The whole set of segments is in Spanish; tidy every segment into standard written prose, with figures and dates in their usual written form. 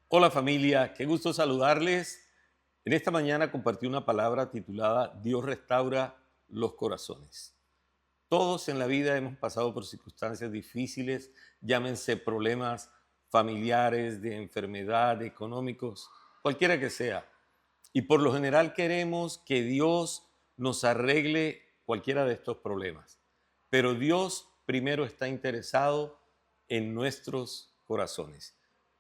Hola familia, qué gusto saludarles. En esta mañana compartí una palabra titulada Dios restaura los corazones. Todos en la vida hemos pasado por circunstancias difíciles, llámense problemas familiares, de enfermedad, económicos, cualquiera que sea. Y por lo general queremos que Dios nos arregle cualquiera de estos problemas. Pero Dios primero está interesado en nuestros corazones.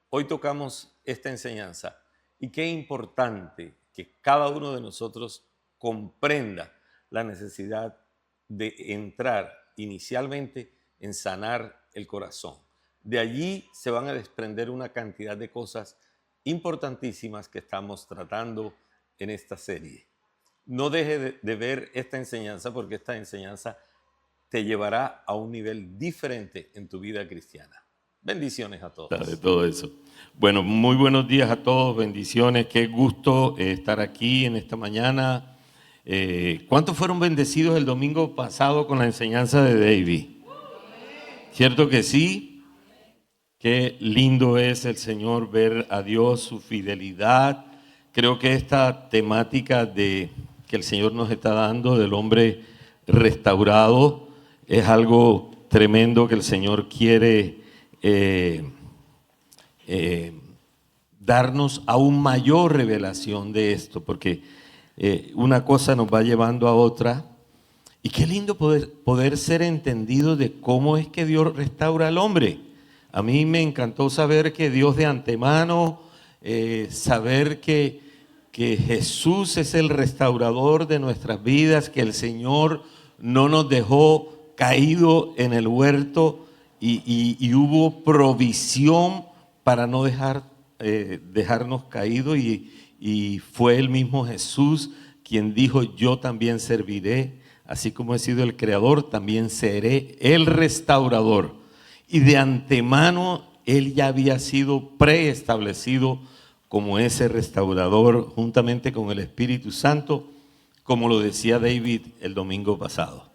Hoy tocamos esta enseñanza y qué importante que cada uno de nosotros comprenda la necesidad de entrar inicialmente en sanar el corazón. De allí se van a desprender una cantidad de cosas importantísimas que estamos tratando en esta serie. No deje de ver esta enseñanza porque esta enseñanza te llevará a un nivel diferente en tu vida cristiana. Bendiciones a todos. De todo eso. Bueno, muy buenos días a todos, bendiciones, qué gusto estar aquí en esta mañana. ¿Cuántos fueron bendecidos el domingo pasado con la enseñanza de David? ¿Cierto que sí? Qué lindo es el Señor ver a Dios, su fidelidad. Creo que esta temática que el Señor nos está dando del hombre restaurado es algo tremendo que el Señor quiere darnos aún mayor revelación de esto, porque una cosa nos va llevando a otra. Y qué lindo poder ser entendido de cómo es que Dios restaura al hombre. A mí me encantó saber que Dios de antemano, saber que Jesús es el restaurador de nuestras vidas, que el Señor no nos dejó caído en el huerto y hubo provisión para no dejarnos caídos y fue el mismo Jesús quien dijo: yo también serviré, así como he sido el creador, también seré el restaurador. Y de antemano Él ya había sido preestablecido como ese restaurador juntamente con el Espíritu Santo, como lo decía David el domingo pasado.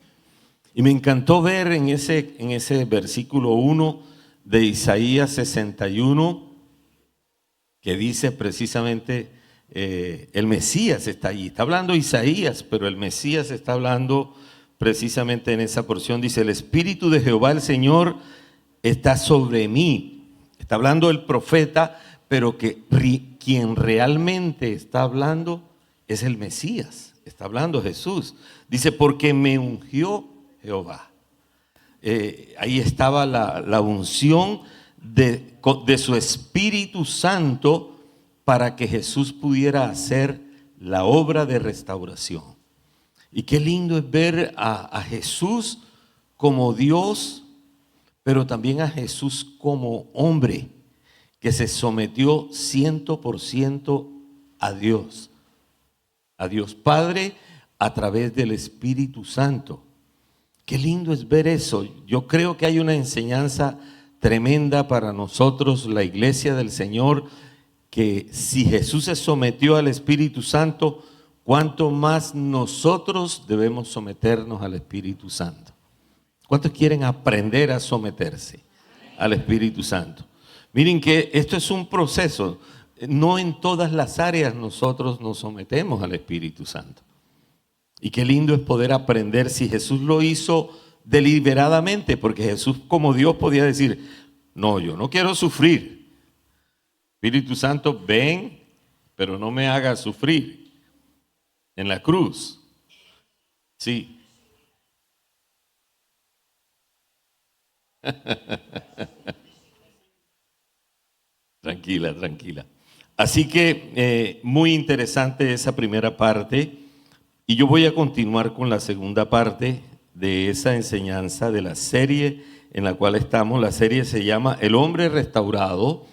Y me encantó ver en ese versículo 1 de Isaías 61, que dice precisamente, el Mesías está allí. Está hablando Isaías, pero el Mesías está hablando precisamente en esa porción. Dice: el Espíritu de Jehová el Señor está sobre mí. Está hablando el profeta, pero quien realmente está hablando es el Mesías. Está hablando Jesús. Dice: porque me ungió Jehová. Ahí estaba la unción de su Espíritu Santo para que Jesús pudiera hacer la obra de restauración. Y qué lindo es ver a Jesús como Dios, pero también a Jesús como hombre, que se sometió 100% a Dios Padre a través del Espíritu Santo. Qué lindo es ver eso. Yo creo que hay una enseñanza tremenda para nosotros, la iglesia del Señor, que si Jesús se sometió al Espíritu Santo, ¿cuánto más nosotros debemos someternos al Espíritu Santo? ¿Cuántos quieren aprender a someterse al Espíritu Santo? Miren que esto es un proceso. No en todas las áreas nosotros nos sometemos al Espíritu Santo. Y qué lindo es poder aprender si Jesús lo hizo deliberadamente, porque Jesús como Dios podía decir: no, yo no quiero sufrir. Espíritu Santo, ven, pero no me hagas sufrir en la cruz. Sí. Tranquila, tranquila. Así que muy interesante esa primera parte. Y yo voy a continuar con la segunda parte de esa enseñanza de la serie en la cual estamos. La serie se llama El hombre restaurado,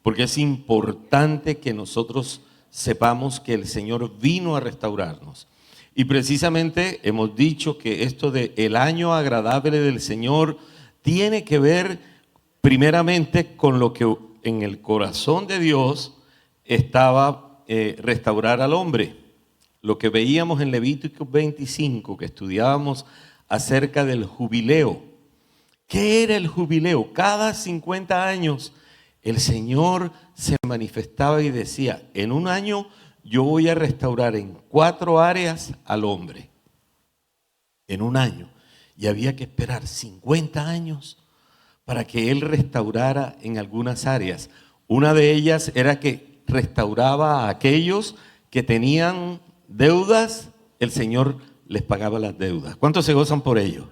porque es importante que nosotros sepamos que el Señor vino a restaurarnos. Y precisamente hemos dicho que esto de el año agradable del Señor tiene que ver primeramente con lo que en el corazón de Dios estaba restaurar al hombre. Lo que veíamos en Levítico 25, que estudiábamos acerca del jubileo. ¿Qué era el jubileo? Cada 50 años el Señor se manifestaba y decía, en un año yo voy a restaurar en 4 áreas al hombre. En un año. Y había que esperar 50 años para que Él restaurara en algunas áreas. Una de ellas era que restauraba a aquellos que tenían deudas, el Señor les pagaba las deudas. ¿Cuántos se gozan por ello?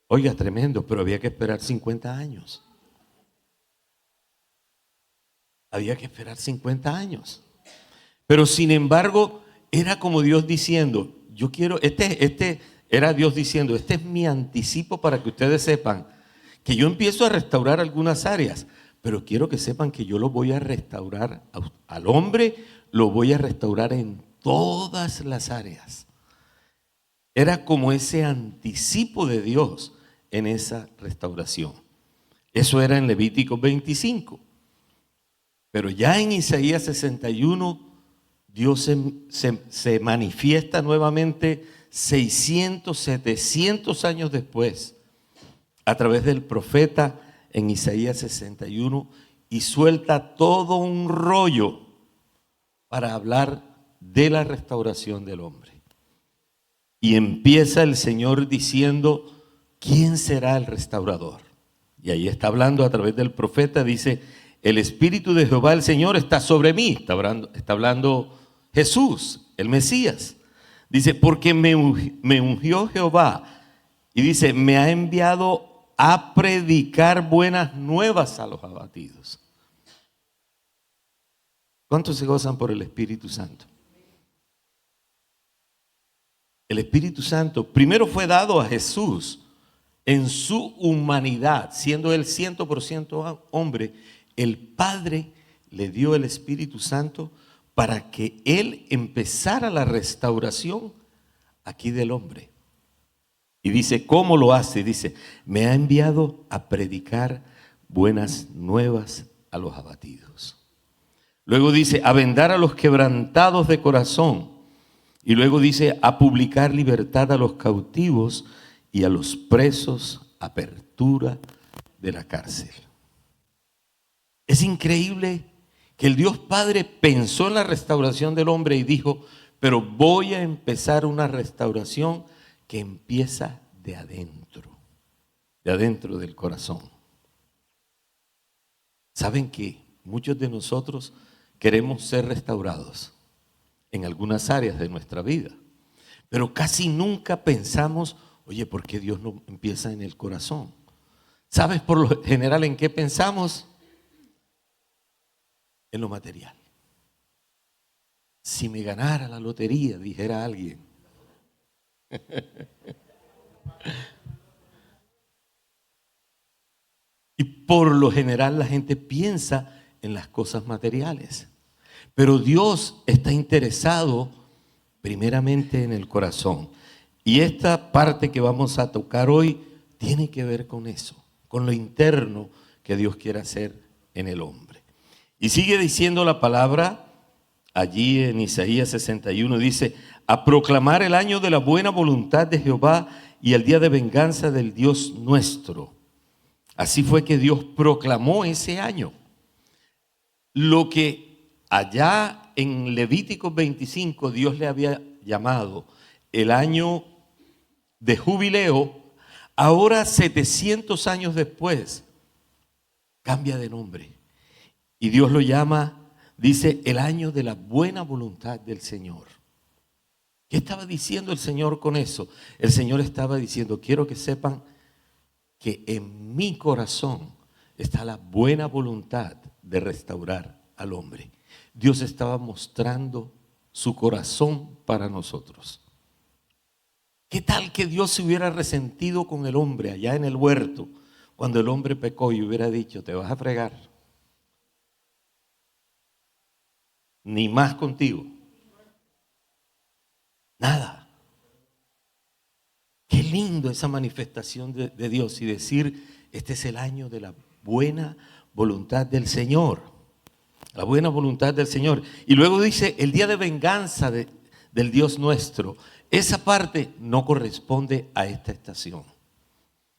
Oiga, tremendo, pero había que esperar 50 años. Había que esperar 50 años. Pero sin embargo, era como Dios diciendo, yo quiero, era Dios diciendo, este es mi anticipo para que ustedes sepan que yo empiezo a restaurar algunas áreas, pero quiero que sepan que yo lo voy a restaurar al hombre, lo voy a restaurar en todas las áreas. Era como ese anticipo de Dios en esa restauración. Eso era en Levítico 25. Pero ya en Isaías 61, Dios se manifiesta nuevamente 600, 700 años después, a través del profeta en Isaías 61, y suelta todo un rollo para hablar de la restauración del hombre. Y empieza el Señor diciendo, ¿quién será el restaurador? Y ahí está hablando a través del profeta, dice, el Espíritu de Jehová el Señor está sobre mí. Está hablando Jesús, el Mesías. Dice, porque me ungió Jehová. Y dice, me ha enviado a predicar buenas nuevas a los abatidos. ¿Cuántos se gozan por el Espíritu Santo? El Espíritu Santo primero fue dado a Jesús en su humanidad, siendo él 100% hombre. El Padre le dio el Espíritu Santo para que él empezara la restauración aquí del hombre. Y dice, ¿cómo lo hace? Dice, me ha enviado a predicar buenas nuevas a los abatidos. Luego dice, a vendar a los quebrantados de corazón. Y luego dice, a publicar libertad a los cautivos y a los presos, apertura de la cárcel. Es increíble que el Dios Padre pensó en la restauración del hombre y dijo, pero voy a empezar una restauración que empieza de adentro del corazón. ¿Saben que muchos de nosotros queremos ser restaurados en algunas áreas de nuestra vida? Pero casi nunca pensamos, oye, ¿por qué Dios no empieza en el corazón? ¿Sabes por lo general en qué pensamos? En lo material. Si me ganara la lotería, dijera alguien. Y por lo general la gente piensa en las cosas materiales. Pero Dios está interesado primeramente en el corazón. Y esta parte que vamos a tocar hoy tiene que ver con eso, con lo interno que Dios quiere hacer en el hombre. Y sigue diciendo la palabra allí en Isaías 61, dice, a proclamar el año de la buena voluntad de Jehová y el día de venganza del Dios nuestro. Así fue que Dios proclamó ese año. Lo que allá en Levítico 25 Dios le había llamado el año de jubileo, ahora 700 años después cambia de nombre. Y Dios lo llama, dice, el año de la buena voluntad del Señor. ¿Qué estaba diciendo el Señor con eso? El Señor estaba diciendo, quiero que sepan que en mi corazón está la buena voluntad de restaurar al hombre. Dios estaba mostrando su corazón para nosotros. ¿Qué tal que Dios se hubiera resentido con el hombre allá en el huerto cuando el hombre pecó y hubiera dicho, te vas a fregar? Ni más contigo. Nada. Qué lindo esa manifestación de Dios y decir, este es el año de la buena voluntad del Señor. La buena voluntad del Señor. Y luego dice, el día de venganza del Dios nuestro. Esa parte no corresponde a esta estación.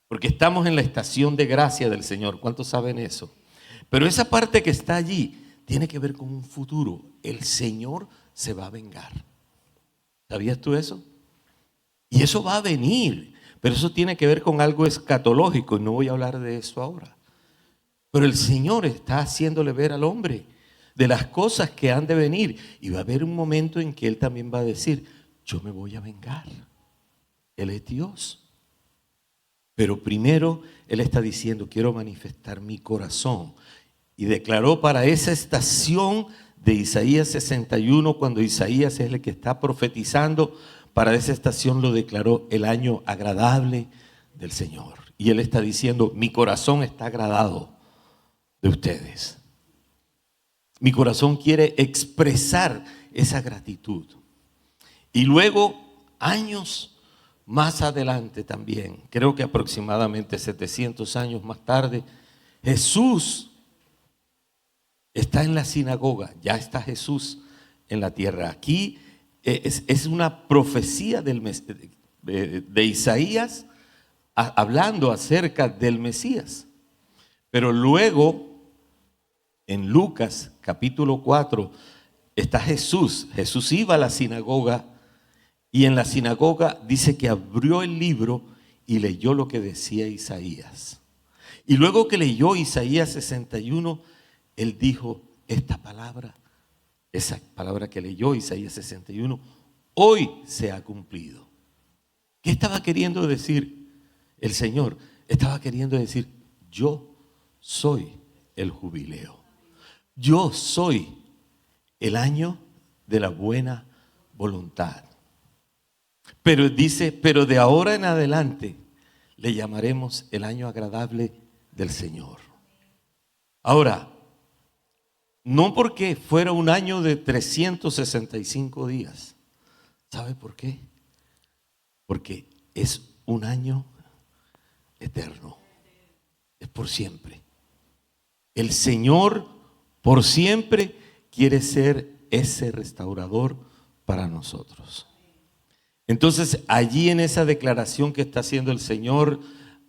Porque estamos en la estación de gracia del Señor. ¿Cuántos saben eso? Pero esa parte que está allí tiene que ver con un futuro. El Señor se va a vengar. ¿Sabías tú eso? Y eso va a venir, pero eso tiene que ver con algo escatológico y no voy a hablar de eso ahora. Pero el Señor está haciéndole ver al hombre de las cosas que han de venir y va a haber un momento en que Él también va a decir, yo me voy a vengar. Él es Dios. Pero primero Él está diciendo, quiero manifestar mi corazón. Y declaró para esa estación de Isaías 61, cuando Isaías es el que está profetizando, para esa estación lo declaró el año agradable del Señor. Y Él está diciendo, mi corazón está agradado de ustedes. Mi corazón quiere expresar esa gratitud. Y luego, años más adelante también, creo que aproximadamente 700 años más tarde, Jesús está en la sinagoga, ya está Jesús en la tierra. Aquí es una profecía de Isaías hablando acerca del Mesías. Pero luego, en Lucas capítulo 4, está Jesús. Jesús iba a la sinagoga y en la sinagoga dice que abrió el libro y leyó lo que decía Isaías. Y luego que leyó Isaías 61, Él dijo, esta palabra, esa palabra que leyó Isaías 61, hoy se ha cumplido. ¿Qué estaba queriendo decir el Señor? Estaba queriendo decir, yo soy el jubileo. Yo soy el año de la buena voluntad. Pero dice, pero de ahora en adelante le llamaremos el año agradable del Señor. Ahora, no porque fuera un año de 365 días. ¿Sabe por qué? Porque es un año eterno. Es por siempre. El Señor por siempre quiere ser ese restaurador para nosotros. Entonces, allí en esa declaración que está haciendo el Señor,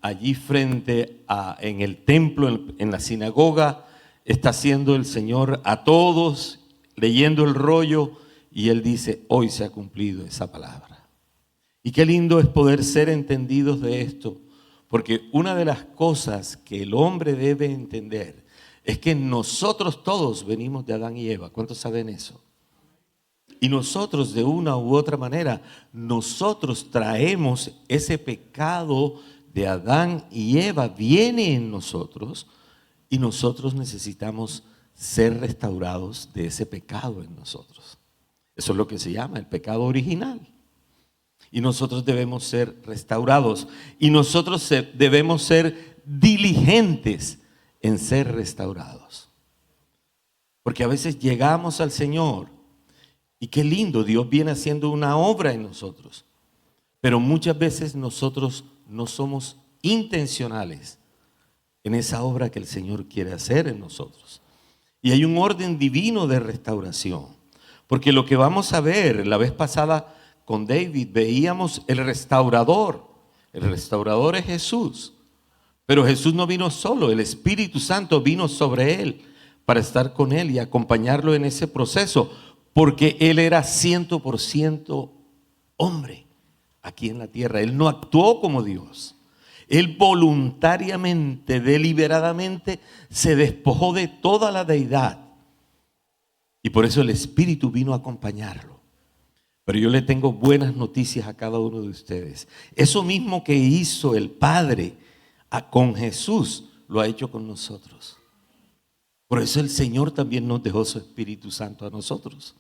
allí frente en el templo, en la sinagoga, está haciendo el Señor a todos, leyendo el rollo, y Él dice, hoy se ha cumplido esa palabra. Y qué lindo es poder ser entendidos de esto, porque una de las cosas que el hombre debe entender es que nosotros todos venimos de Adán y Eva. ¿Cuántos saben eso? Y nosotros de una u otra manera, nosotros traemos ese pecado de Adán y Eva, viene en nosotros y nosotros necesitamos ser restaurados de ese pecado en nosotros. Eso es lo que se llama el pecado original. Y nosotros debemos ser restaurados y nosotros debemos ser diligentes en ser restaurados. Porque a veces llegamos al Señor y qué lindo, Dios viene haciendo una obra en nosotros. Pero muchas veces nosotros no somos intencionales en esa obra que el Señor quiere hacer en nosotros. Y hay un orden divino de restauración. Porque lo que vamos a ver, la vez pasada con David, veíamos el restaurador. El restaurador es Jesús. Pero Jesús no vino solo, el Espíritu Santo vino sobre él para estar con él y acompañarlo en ese proceso. Porque Él era 100% hombre aquí en la tierra. Él no actuó como Dios. Él voluntariamente, deliberadamente, se despojó de toda la deidad. Y por eso el Espíritu vino a acompañarlo. Pero yo le tengo buenas noticias a cada uno de ustedes. Eso mismo que hizo el Padre con Jesús, lo ha hecho con nosotros. Por eso el Señor también nos dejó su Espíritu Santo a nosotros.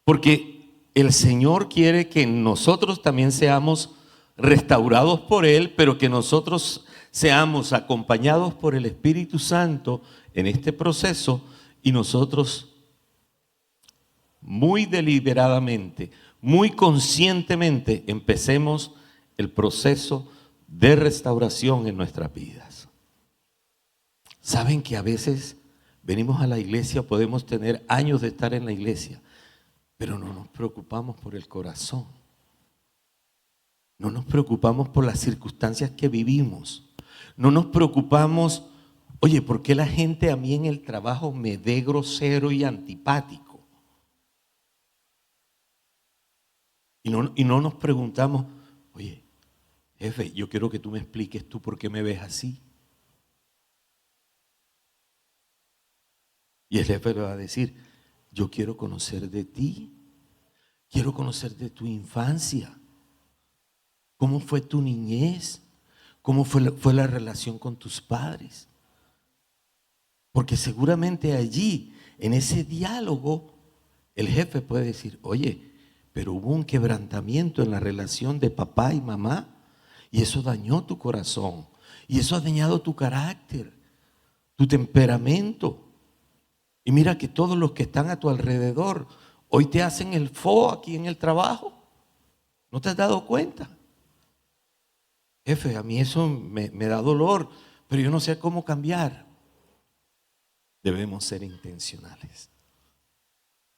Porque el Señor quiere que nosotros también seamos restaurados por Él, pero que nosotros seamos acompañados por el Espíritu Santo en este proceso y nosotros muy deliberadamente, muy conscientemente empecemos el proceso de restauración en nuestras vidas. ¿Saben que a veces venimos a la iglesia, podemos tener años de estar en la iglesia, pero no nos preocupamos por el corazón? No nos preocupamos por las circunstancias que vivimos. No nos preocupamos Oye, ¿por qué la gente a mí en el trabajo me ve grosero y antipático? Y no nos preguntamos, oye, jefe, yo quiero que tú me expliques tú por qué me ves así. Y el jefe le va a decir, yo quiero conocer de ti, quiero conocer de tu infancia, cómo fue tu niñez, cómo fue la relación con tus padres. Porque seguramente allí, en ese diálogo, el jefe puede decir, oye, pero hubo un quebrantamiento en la relación de papá y mamá y eso dañó tu corazón y eso ha dañado tu carácter, tu temperamento. Y mira que todos los que están a tu alrededor hoy te hacen el fo aquí en el trabajo. ¿No te has dado cuenta? Jefe, a mí eso me da dolor, pero yo no sé cómo cambiar. Debemos ser intencionales.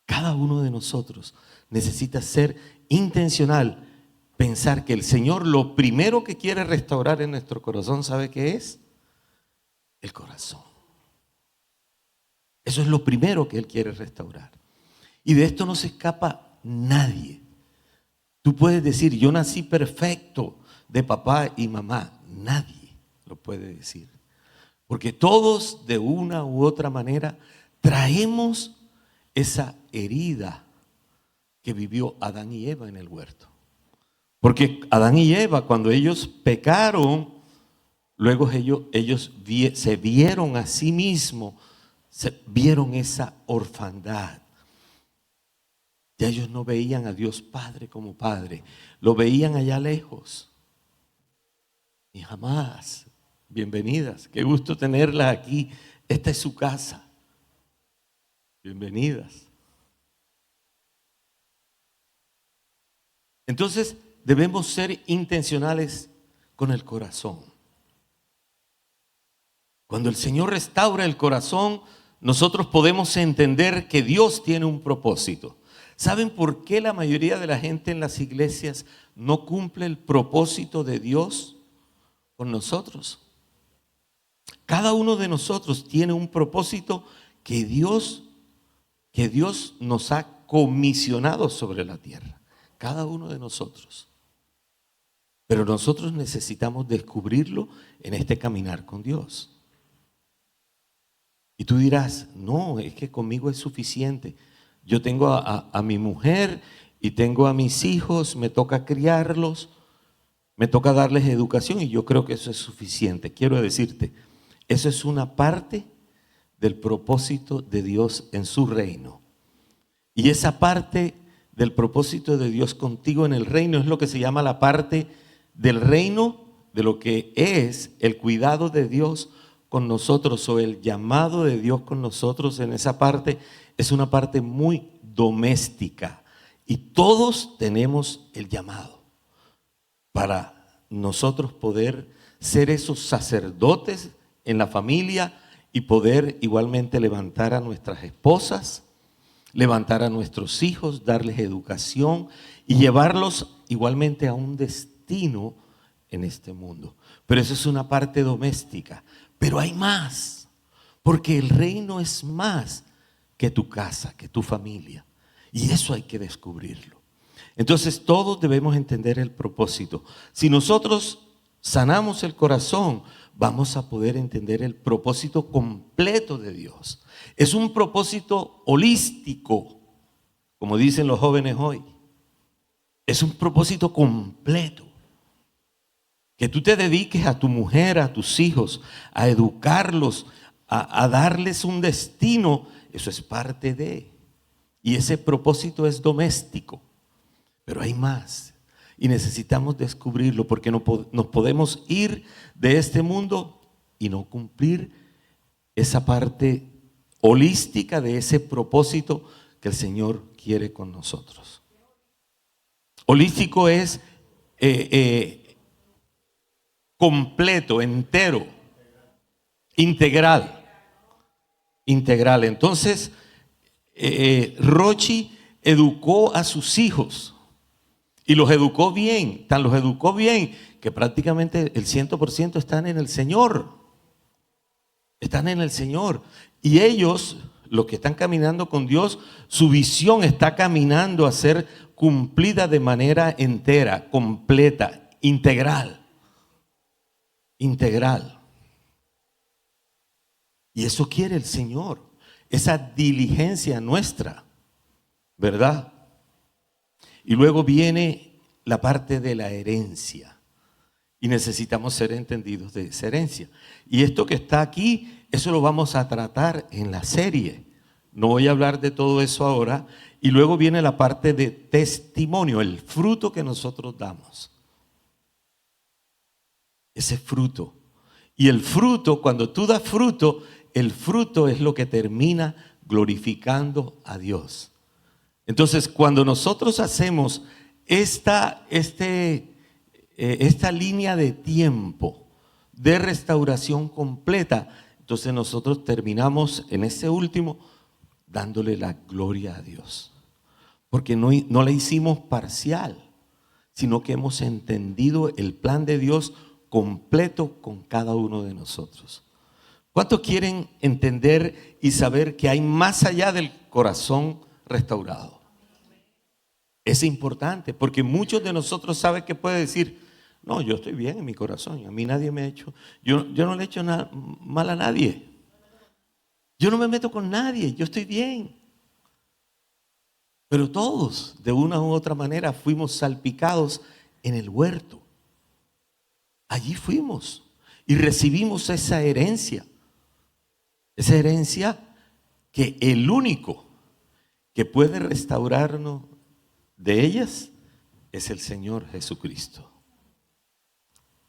Cada uno de nosotros necesita ser intencional, pensar que el Señor lo primero que quiere restaurar en nuestro corazón, ¿sabe qué es? El corazón. Eso es lo primero que Él quiere restaurar. Y de esto no se escapa nadie. Tú puedes decir, yo nací perfecto de papá y mamá. Nadie lo puede decir. Porque todos de una u otra manera traemos esa herida que vivió Adán y Eva en el huerto. Porque Adán y Eva, cuando ellos pecaron, luego ellos se vieron a sí mismos, vieron esa orfandad. Ya ellos no veían a Dios Padre como Padre, lo veían allá lejos. Y jamás, bienvenidas, qué gusto tenerlas aquí, esta es su casa. Bienvenidas. Entonces debemos ser intencionales con el corazón. Cuando el Señor restaura el corazón, nosotros podemos entender que Dios tiene un propósito. ¿Saben por qué la mayoría de la gente en las iglesias no cumple el propósito de Dios con nosotros? Cada uno de nosotros tiene un propósito que Dios nos ha comisionado sobre la tierra. Cada uno de nosotros. Pero nosotros necesitamos descubrirlo en este caminar con Dios. Y tú dirás, no, es que conmigo es suficiente. Yo tengo a mi mujer y tengo a mis hijos, me toca criarlos, me toca darles educación y yo creo que eso es suficiente. Quiero decirte, eso es una parte del propósito de Dios en su reino. Y esa parte del propósito de Dios contigo en el reino es lo que se llama la parte del reino, de lo que es el cuidado de Dios con nosotros o el llamado de Dios con nosotros. En esa parte es una parte muy doméstica y todos tenemos el llamado para nosotros poder ser esos sacerdotes en la familia y poder igualmente levantar a nuestras esposas, levantar a nuestros hijos, darles educación y llevarlos igualmente a un destino en este mundo. Pero eso es una parte doméstica. Pero hay más, porque el reino es más que tu casa, que tu familia. Y eso hay que descubrirlo. Entonces todos debemos entender el propósito. Si nosotros sanamos el corazón, vamos a poder entender el propósito completo de Dios. Es un propósito holístico, como dicen los jóvenes hoy. Es un propósito completo. Que tú te dediques a tu mujer, a tus hijos, a educarlos, a darles un destino, eso es parte de. Y ese propósito es doméstico. Pero hay más. Y necesitamos descubrirlo porque no nos podemos ir de este mundo y no cumplir esa parte holística de ese propósito que el Señor quiere con nosotros. Holístico es completo, entero, integral. Entonces, Rochi educó a sus hijos y los educó bien, tan los educó bien que prácticamente el 100% están en el Señor. están en el Señor. Y ellos, los que están caminando con Dios, su visión está caminando a ser cumplida de manera entera, completa, integral. Integral. Y eso quiere el Señor, esa diligencia nuestra, ¿verdad? Y luego viene la parte de la herencia. Y necesitamos ser entendidos de esa herencia. Y esto que está aquí, eso lo vamos a tratar en la serie. No voy a hablar de todo eso ahora. Y luego viene la parte de testimonio, el fruto que nosotros damos. Ese fruto. Y el fruto, cuando tú das fruto, el fruto es lo que termina glorificando a Dios. Entonces, cuando nosotros hacemos esta línea de tiempo de restauración completa, entonces nosotros terminamos en ese último dándole la gloria a Dios. Porque no la hicimos parcial, sino que hemos entendido el plan de Dios completo con cada uno de nosotros. ¿Cuántos quieren entender y saber que hay más allá del corazón restaurado? Es importante porque muchos de nosotros saben que puede decir, no, yo estoy bien en mi corazón, a mí nadie me ha hecho, yo no le he hecho nada mal a nadie. Yo no me meto con nadie, yo estoy bien. Pero todos, de una u otra manera, fuimos salpicados en el huerto. Allí fuimos y recibimos esa herencia. Esa herencia que el único que puede restaurarnos de ellas es el Señor Jesucristo.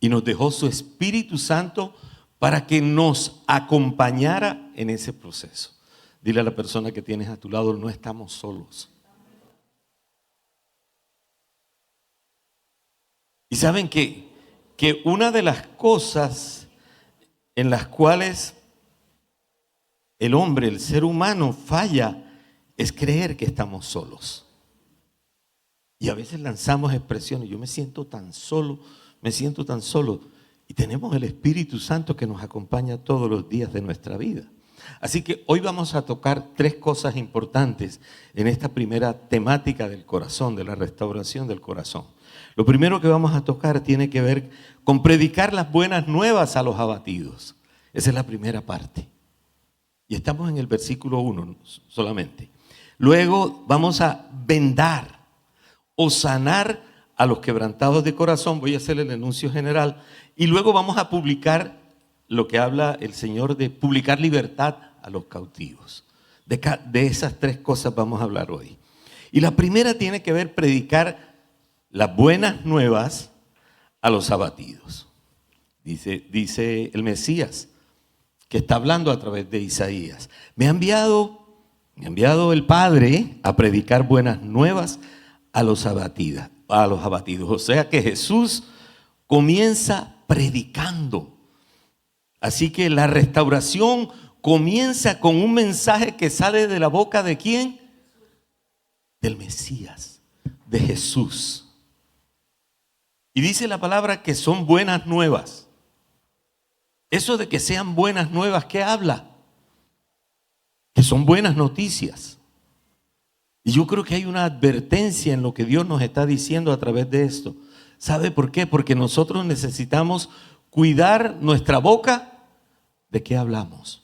Y nos dejó su Espíritu Santo para que nos acompañara en ese proceso. Dile a la persona que tienes a tu lado, no estamos solos. Y saben que una de las cosas en las cuales el hombre, el ser humano falla, es creer que estamos solos. Y a veces lanzamos expresiones, yo me siento tan solo. Y tenemos el Espíritu Santo que nos acompaña todos los días de nuestra vida. Así que hoy vamos a tocar 3 cosas importantes en esta primera temática del corazón, de la restauración del corazón. Lo primero que vamos a tocar tiene que ver con predicar las buenas nuevas a los abatidos. Esa es la primera parte. Y estamos en el versículo 1 solamente. Luego vamos a vendar o sanar a los quebrantados de corazón. Voy a hacer el anuncio general. Y luego vamos a publicar lo que habla el Señor de publicar libertad a los cautivos. De esas 3 cosas vamos a hablar hoy. Y la primera tiene que ver predicar las buenas nuevas a los abatidos. Dice el Mesías, que está hablando a través de Isaías. Me ha enviado el Padre a predicar buenas nuevas a los abatidos. O sea que Jesús comienza predicando. Así que la restauración comienza con un mensaje que sale de la boca ¿de quién? Del Mesías, de Jesús. Y dice la palabra que son buenas nuevas. Eso de que sean buenas nuevas, ¿qué habla? Que son buenas noticias. Y yo creo que hay una advertencia en lo que Dios nos está diciendo a través de esto. ¿Sabe por qué? Porque nosotros necesitamos cuidar nuestra boca de qué hablamos.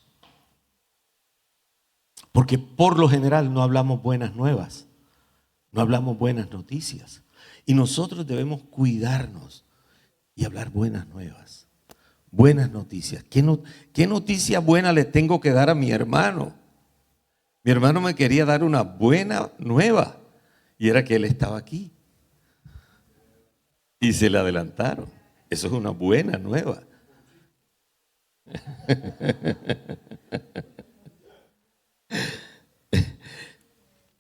Porque por lo general no hablamos buenas nuevas, no hablamos buenas noticias. Y nosotros debemos cuidarnos y hablar buenas nuevas, buenas noticias. ¿Qué noticia buena le tengo que dar a mi hermano? Mi hermano me quería dar una buena nueva y era que él estaba aquí. Y se le adelantaron. Eso es una buena nueva.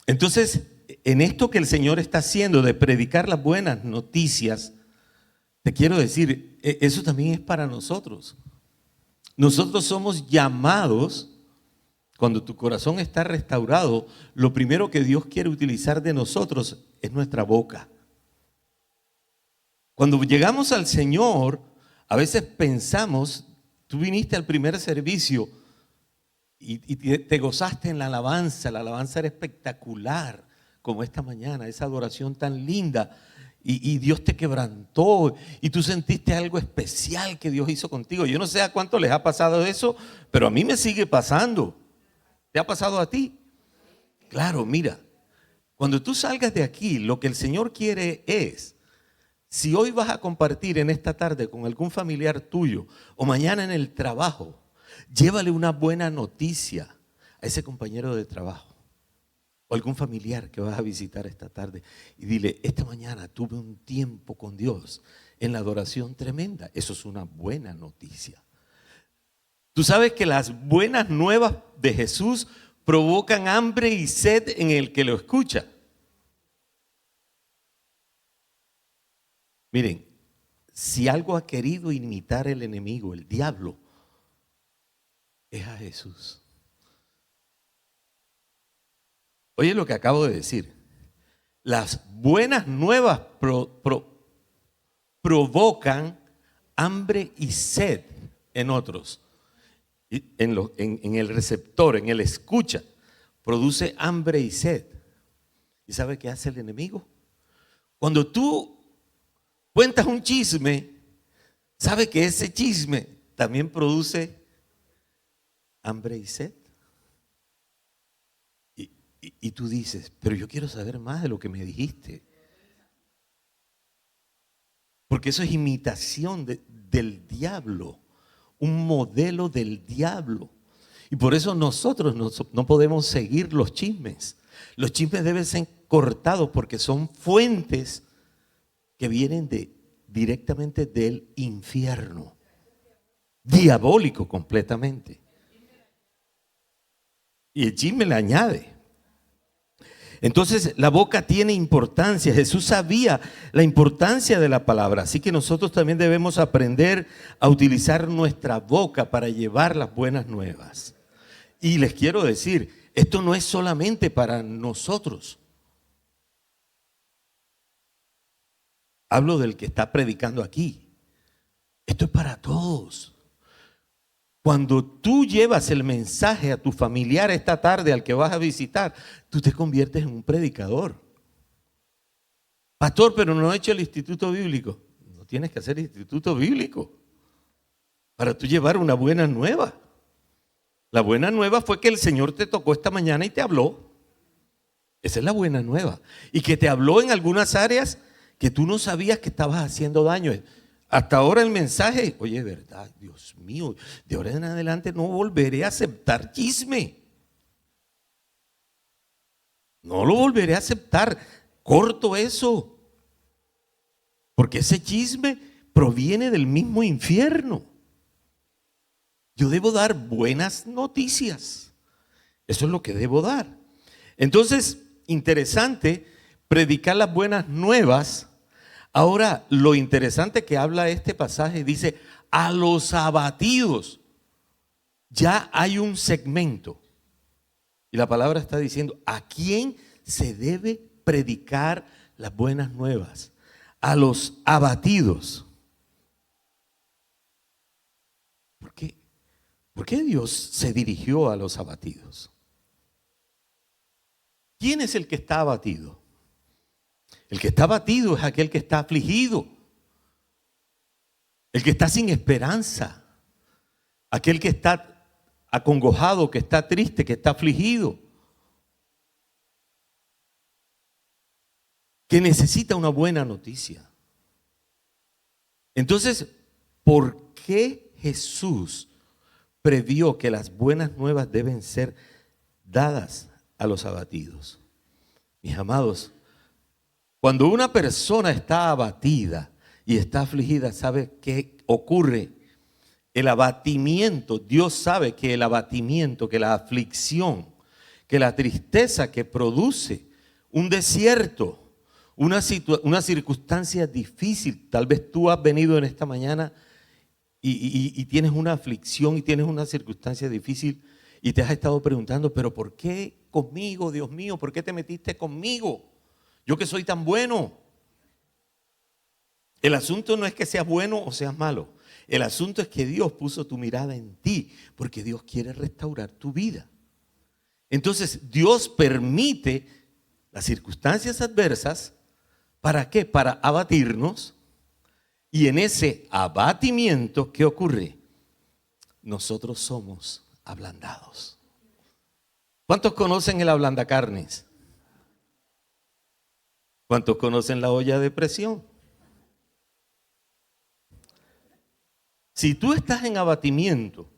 Entonces, en esto que el Señor está haciendo de predicar las buenas noticias, te quiero decir, eso también es para nosotros. Nosotros somos llamados, cuando tu corazón está restaurado, lo primero que Dios quiere utilizar de nosotros es nuestra boca. Cuando llegamos al Señor, a veces pensamos, tú viniste al primer servicio y te gozaste en la alabanza era espectacular, como esta mañana, esa adoración tan linda, y Dios te quebrantó, y tú sentiste algo especial que Dios hizo contigo. Yo no sé a cuánto les ha pasado eso, pero a mí me sigue pasando. ¿Te ha pasado a ti? Claro, mira, cuando tú salgas de aquí, lo que el Señor quiere es, si hoy vas a compartir en esta tarde con algún familiar tuyo o mañana en el trabajo, llévale una buena noticia a ese compañero de trabajo o algún familiar que vas a visitar esta tarde y dile, esta mañana tuve un tiempo con Dios en la adoración tremenda. Eso es una buena noticia. Tú sabes que las buenas nuevas de Jesús provocan hambre y sed en el que lo escucha. Miren, si algo ha querido imitar el enemigo, el diablo, es a Jesús. Oye lo que acabo de decir. Las buenas nuevas provocan hambre y sed en otros. En el receptor, en el escucha, produce hambre y sed. ¿Y sabe qué hace el enemigo? Cuando tú cuentas un chisme, sabe que ese chisme también produce hambre y sed. Y tú dices, pero yo quiero saber más de lo que me dijiste. Porque eso es imitación del diablo, un modelo del diablo. Y por eso nosotros no podemos seguir los chismes. Los chismes deben ser cortados porque son fuentes que vienen directamente del infierno, diabólico completamente. Y el chisme le añade. Entonces la boca tiene importancia. Jesús sabía la importancia de la palabra, así que nosotros también debemos aprender a utilizar nuestra boca para llevar las buenas nuevas. Y les quiero decir, esto no es solamente para nosotros. Hablo del que está predicando aquí. Esto es para todos. Cuando tú llevas el mensaje a tu familiar esta tarde, al que vas a visitar, tú te conviertes en un predicador. Pastor, pero no he hecho el instituto bíblico. No tienes que hacer el instituto bíblico para tú llevar una buena nueva. La buena nueva fue que el Señor te tocó esta mañana y te habló. Esa es la buena nueva. Y que te habló en algunas áreas que tú no sabías que estabas haciendo daño. Hasta ahora el mensaje, oye, verdad, Dios mío, de ahora en adelante no volveré a aceptar chisme. No lo volveré a aceptar. Corto eso. Porque ese chisme proviene del mismo infierno. Yo debo dar buenas noticias. Eso es lo que debo dar. Entonces, interesante, predicar las buenas nuevas. Ahora, lo interesante que habla este pasaje, dice, a los abatidos. Ya hay un segmento. Y la palabra está diciendo, ¿a quién se debe predicar las buenas nuevas? A los abatidos. ¿Por qué? ¿Por qué Dios se dirigió a los abatidos? ¿Quién es el que está abatido? El que está abatido es aquel que está afligido, el que está sin esperanza, aquel que está acongojado, que está triste, que está afligido, que necesita una buena noticia. Entonces, ¿por qué Jesús previó que las buenas nuevas deben ser dadas a los abatidos? Mis amados, cuando una persona está abatida y está afligida, ¿sabe qué ocurre? El abatimiento, Dios sabe que el abatimiento, que la aflicción, que la tristeza que produce un desierto, una circunstancia difícil. Tal vez tú has venido en esta mañana y tienes una aflicción y tienes una circunstancia difícil y te has estado preguntando, pero ¿por qué conmigo, Dios mío? ¿Por qué te metiste conmigo? Yo que soy tan bueno. El asunto no es que seas bueno o seas malo. El asunto es que Dios puso tu mirada en ti, porque Dios quiere restaurar tu vida. Entonces, Dios permite las circunstancias adversas. ¿Para qué? Para abatirnos. Y en ese abatimiento, ¿qué ocurre? Nosotros somos ablandados. ¿Cuántos conocen el ablandacarnes? ¿Cuántos conocen la olla de presión? Si tú estás en abatimiento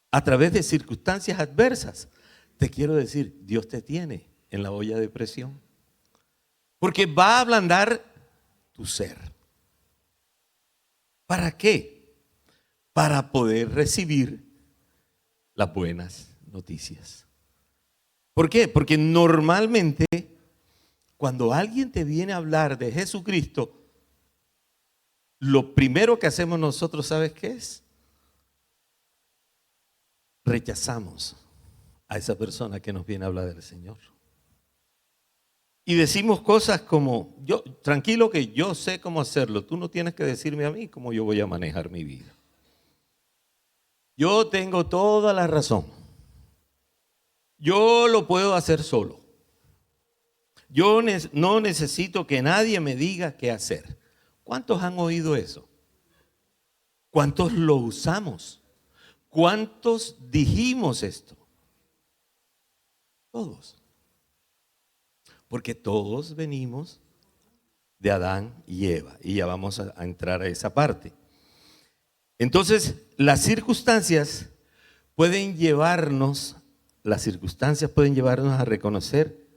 a través de circunstancias adversas, te quiero decir, Dios te tiene en la olla de presión. Porque va a ablandar tu ser. ¿Para qué? Para poder recibir las buenas noticias. ¿Por qué? Porque normalmente cuando alguien te viene a hablar de Jesucristo, lo primero que hacemos nosotros, ¿sabes qué es? Rechazamos a esa persona que nos viene a hablar del Señor. Y decimos cosas como, tranquilo que yo sé cómo hacerlo, tú no tienes que decirme a mí cómo yo voy a manejar mi vida. Yo tengo toda la razón. Yo lo puedo hacer solo. Yo no necesito que nadie me diga qué hacer. ¿Cuántos han oído eso? ¿Cuántos lo usamos? ¿Cuántos dijimos esto? Todos. Porque todos venimos de Adán y Eva. Y ya vamos a entrar a esa parte. Entonces, las circunstancias pueden llevarnos a reconocer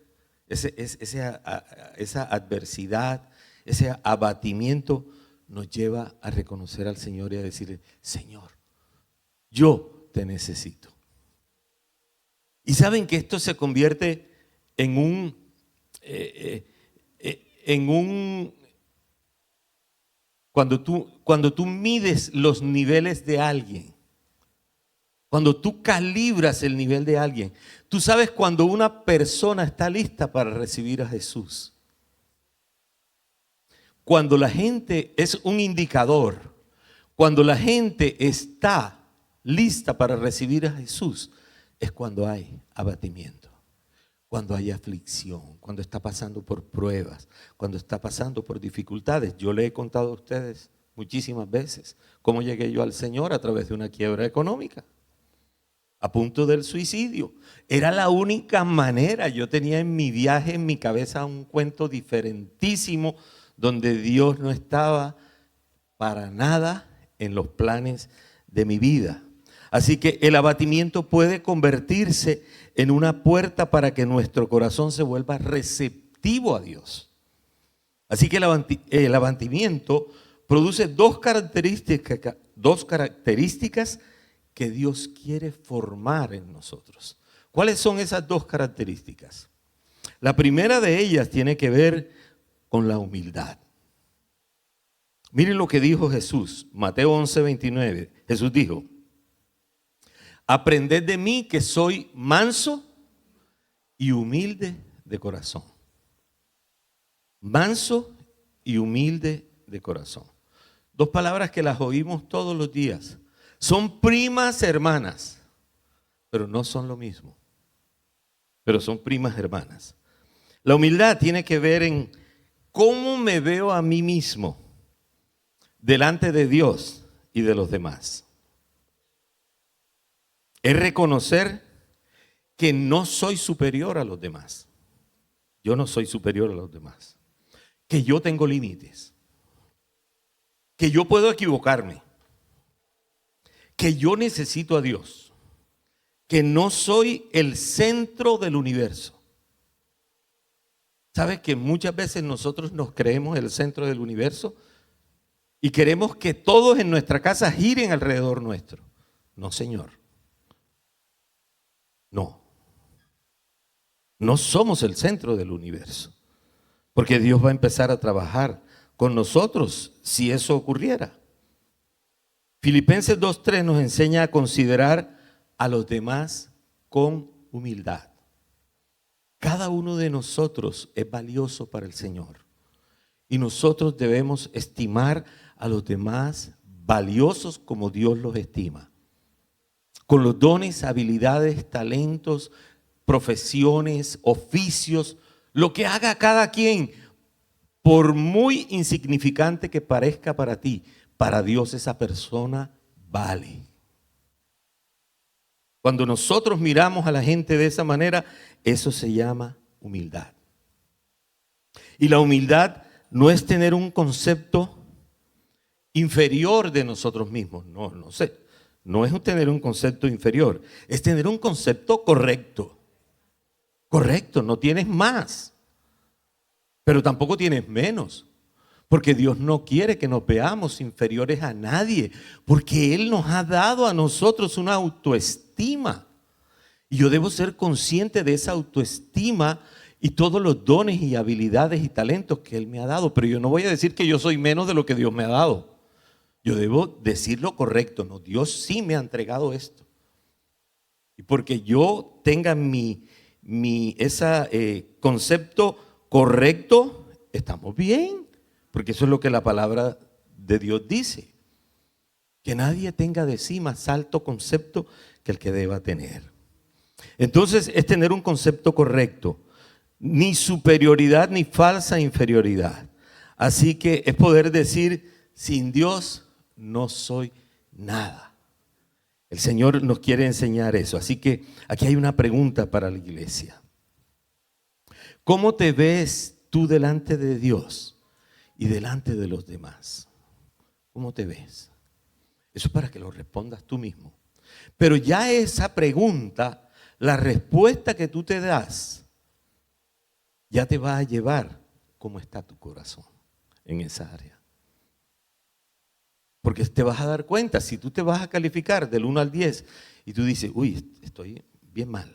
esa adversidad, ese abatimiento nos lleva a reconocer al Señor y a decirle, Señor, yo te necesito. Y saben que esto se convierte en cuando tú mides los niveles de alguien, cuando tú calibras el nivel de alguien, tú sabes cuando una persona está lista para recibir a Jesús. Cuando la gente es un indicador, cuando la gente está lista para recibir a Jesús, es cuando hay abatimiento, cuando hay aflicción, cuando está pasando por pruebas, cuando está pasando por dificultades. Yo le he contado a ustedes muchísimas veces cómo llegué yo al Señor a través de una quiebra económica, a punto del suicidio. Era la única manera. Yo tenía en mi viaje, en mi cabeza, un cuento diferentísimo donde Dios no estaba para nada en los planes de mi vida. Así que el abatimiento puede convertirse en una puerta para que nuestro corazón se vuelva receptivo a Dios. Así que el abatimiento produce dos características que Dios quiere formar en nosotros. ¿Cuáles son esas dos características? La primera de ellas tiene que ver con la humildad. Miren lo que dijo Jesús, Mateo 11:29. Jesús dijo, aprended de mí que soy manso y humilde de corazón. Manso y humilde de corazón. Dos palabras que las oímos todos los días. Son primas hermanas, pero no son lo mismo. Pero son primas hermanas. La humildad tiene que ver en cómo me veo a mí mismo delante de Dios y de los demás. Es reconocer que no soy superior a los demás. Yo no soy superior a los demás. Que yo tengo límites. Que yo puedo equivocarme. Que yo necesito a Dios. Que no soy el centro del universo. ¿Sabes que muchas veces nosotros nos creemos el centro del universo? Y queremos que todos en nuestra casa giren alrededor nuestro. No, Señor. No. No somos el centro del universo. Porque Dios va a empezar a trabajar con nosotros si eso ocurriera. Filipenses 2:3 nos enseña a considerar a los demás con humildad. Cada uno de nosotros es valioso para el Señor. Y nosotros debemos estimar a los demás valiosos como Dios los estima. Con los dones, habilidades, talentos, profesiones, oficios, lo que haga cada quien, por muy insignificante que parezca para ti, para Dios esa persona vale. Cuando nosotros miramos a la gente de esa manera, eso se llama humildad. Y la humildad no es tener un concepto inferior de nosotros mismos. No es tener un concepto inferior, es tener un concepto correcto. Correcto, no tienes más, pero tampoco tienes menos. Porque Dios no quiere que nos veamos inferiores a nadie, porque Él nos ha dado a nosotros una autoestima. Y yo debo ser consciente de esa autoestima y todos los dones y habilidades y talentos que Él me ha dado. Pero yo no voy a decir que yo soy menos de lo que Dios me ha dado. Yo debo decir lo correcto. No, Dios sí me ha entregado esto. Y porque yo tenga ese concepto correcto, estamos bien. Porque eso es lo que la palabra de Dios dice. Que nadie tenga de sí más alto concepto que el que deba tener. Entonces es tener un concepto correcto. Ni superioridad ni falsa inferioridad. Así que es poder decir, sin Dios no soy nada. El Señor nos quiere enseñar eso. Así que aquí hay una pregunta para la iglesia. ¿Cómo te ves tú delante de Dios y delante de los demás? ¿Cómo te ves? Eso es para que lo respondas tú mismo. Pero ya esa pregunta, la respuesta que tú te das, ya te va a llevar cómo está tu corazón en esa área. Porque te vas a dar cuenta, si tú te vas a calificar del 1 al 10 y tú dices, uy, estoy bien mal.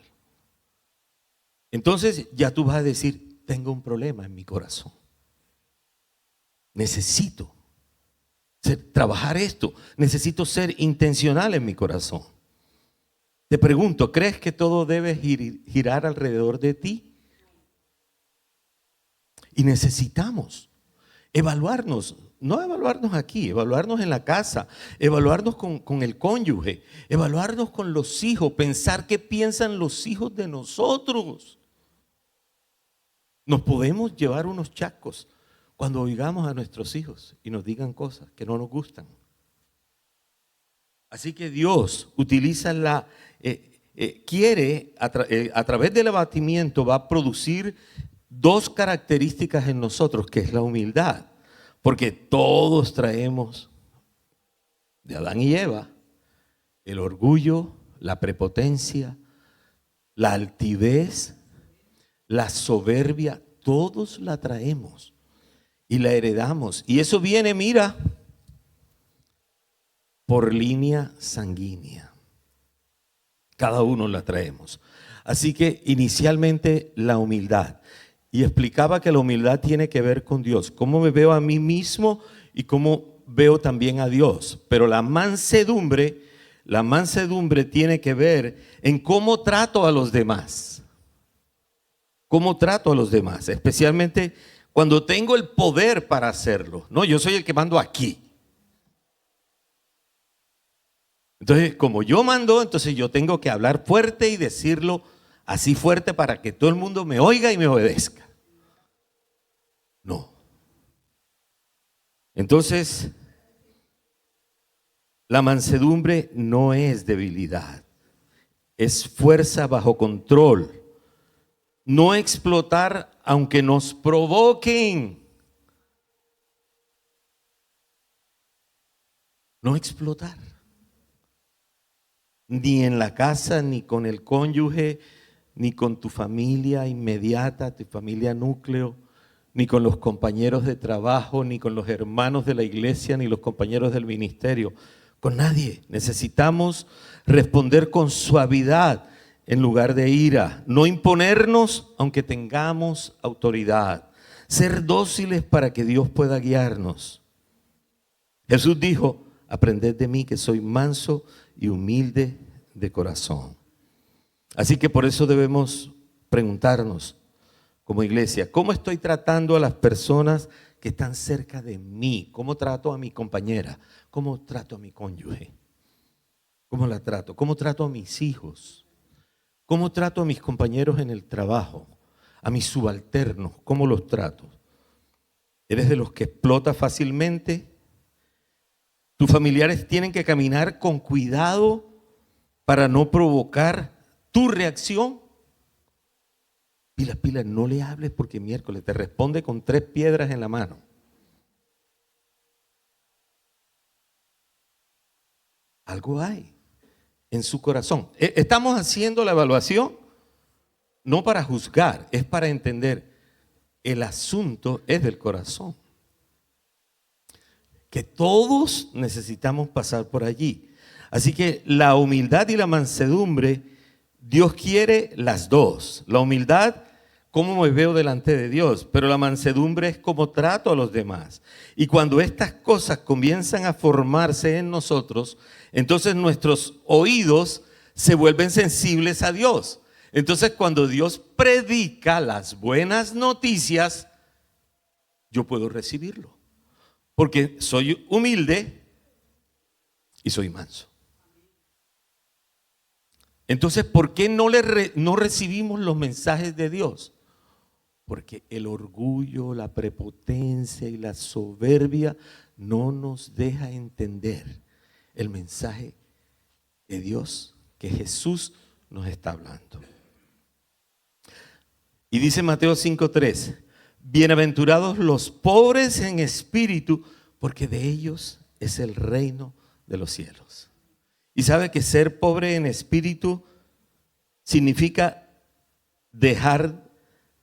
Entonces ya tú vas a decir, tengo un problema en mi corazón. Necesito trabajar esto. Necesito ser intencional en mi corazón. Te pregunto, ¿crees que todo debe girar alrededor de ti? Y necesitamos evaluarnos. No evaluarnos aquí, evaluarnos en la casa, evaluarnos con el cónyuge, evaluarnos con los hijos, pensar qué piensan los hijos de nosotros. Nos podemos llevar unos chascos cuando oigamos a nuestros hijos y nos digan cosas que no nos gustan. Así que Dios utiliza quiere a través del abatimiento va a producir dos características en nosotros, que es la humildad. Porque todos traemos de Adán y Eva el orgullo, la prepotencia, la altivez, la soberbia, todos la traemos. Y la heredamos. Y eso viene, mira, por línea sanguínea. Cada uno la traemos. Así que inicialmente la humildad. Y explicaba que la humildad tiene que ver con Dios. Cómo me veo a mí mismo y cómo veo también a Dios. Pero la mansedumbre tiene que ver en cómo trato a los demás. Cómo trato a los demás. Especialmente cuando tengo el poder para hacerlo. No, yo soy el que mando aquí. Entonces, como yo mando, entonces yo tengo que hablar fuerte y decirlo así fuerte para que todo el mundo me oiga y me obedezca. No. Entonces, la mansedumbre no es debilidad. Es fuerza bajo control. No explotar aunque nos provoquen. No explotar. Ni en la casa, ni con el cónyuge, ni con tu familia inmediata, tu familia núcleo, ni con los compañeros de trabajo, ni con los hermanos de la iglesia, ni los compañeros del ministerio. Con nadie. Necesitamos responder con suavidad en lugar de ira. No imponernos aunque tengamos autoridad. Ser dóciles para que Dios pueda guiarnos. Jesús dijo, aprended de mí que soy manso y humilde de corazón. Así que por eso debemos preguntarnos como iglesia, ¿cómo estoy tratando a las personas que están cerca de mí. ¿Cómo trato a mi compañera? ¿Cómo trato a mi cónyuge? ¿Cómo la trato? ¿Cómo trato a mis hijos? ¿Cómo trato a mis compañeros en el trabajo? A mis subalternos, ¿cómo los trato? ¿Eres de los que explota fácilmente? Tus familiares tienen que caminar con cuidado para no provocar tu reacción. Pilas, pilas, no le hables porque miércoles te responde con 3 piedras en la mano. Algo hay en su corazón. Estamos haciendo la evaluación no para juzgar, es para entender. El asunto es del corazón. Que todos necesitamos pasar por allí. Así que la humildad y la mansedumbre, Dios quiere las dos. La humildad, cómo me veo delante de Dios, pero la mansedumbre es cómo trato a los demás. Y cuando estas cosas comienzan a formarse en nosotros, entonces nuestros oídos se vuelven sensibles a Dios. Entonces cuando Dios predica las buenas noticias, yo puedo recibirlo. Porque soy humilde y soy manso. Entonces, ¿por qué no recibimos los mensajes de Dios? Porque el orgullo, la prepotencia y la soberbia no nos deja entender el mensaje de Dios que Jesús nos está hablando. Y dice Mateo 5:3, bienaventurados los pobres en espíritu, porque de ellos es el reino de los cielos. Y sabe que ser pobre en espíritu significa dejar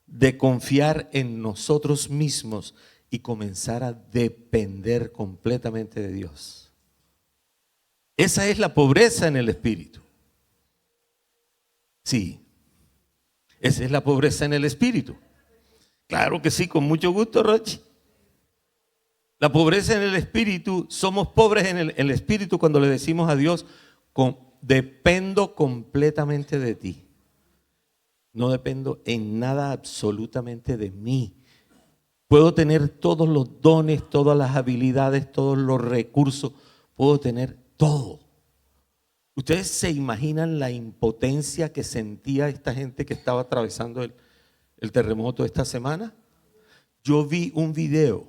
de confiar en nosotros mismos y comenzar a depender completamente de Dios. Esa es la pobreza en el espíritu. Sí, esa es la pobreza en el espíritu. Claro que sí, con mucho gusto, Rochi. La pobreza en el espíritu, somos pobres en el espíritu cuando le decimos a Dios, dependo completamente de ti. No dependo en nada absolutamente de mí. Puedo tener todos los dones, todas las habilidades, todos los recursos, puedo tener todo. ¿Ustedes se imaginan la impotencia que sentía esta gente que estaba atravesando el terremoto esta semana? Yo vi un video,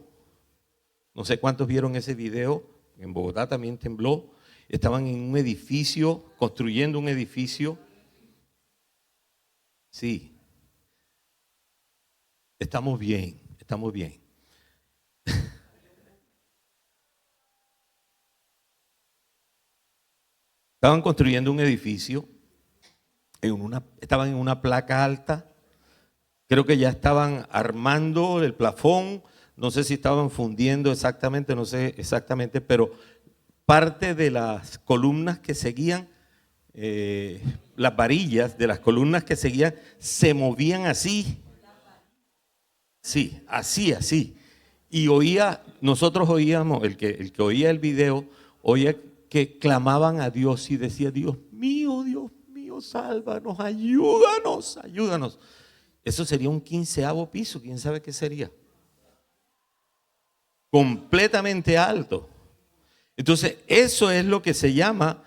no sé cuántos vieron ese video, en Bogotá también tembló, estaban en un edificio, construyendo un edificio. Sí, estamos bien, estamos bien. Estaban construyendo un edificio, estaban en una placa alta, creo que ya estaban armando el plafón, no sé si estaban fundiendo exactamente, no sé exactamente, pero parte de las columnas que seguían, las varillas de las columnas que seguían, se movían así. Sí, así. Y nosotros oíamos, el que oía el video, oía que clamaban a Dios y decía, Dios mío, sálvanos, ayúdanos. Eso sería un 15º piso, ¿quién sabe qué sería? Completamente alto. Entonces, eso es lo que se llama,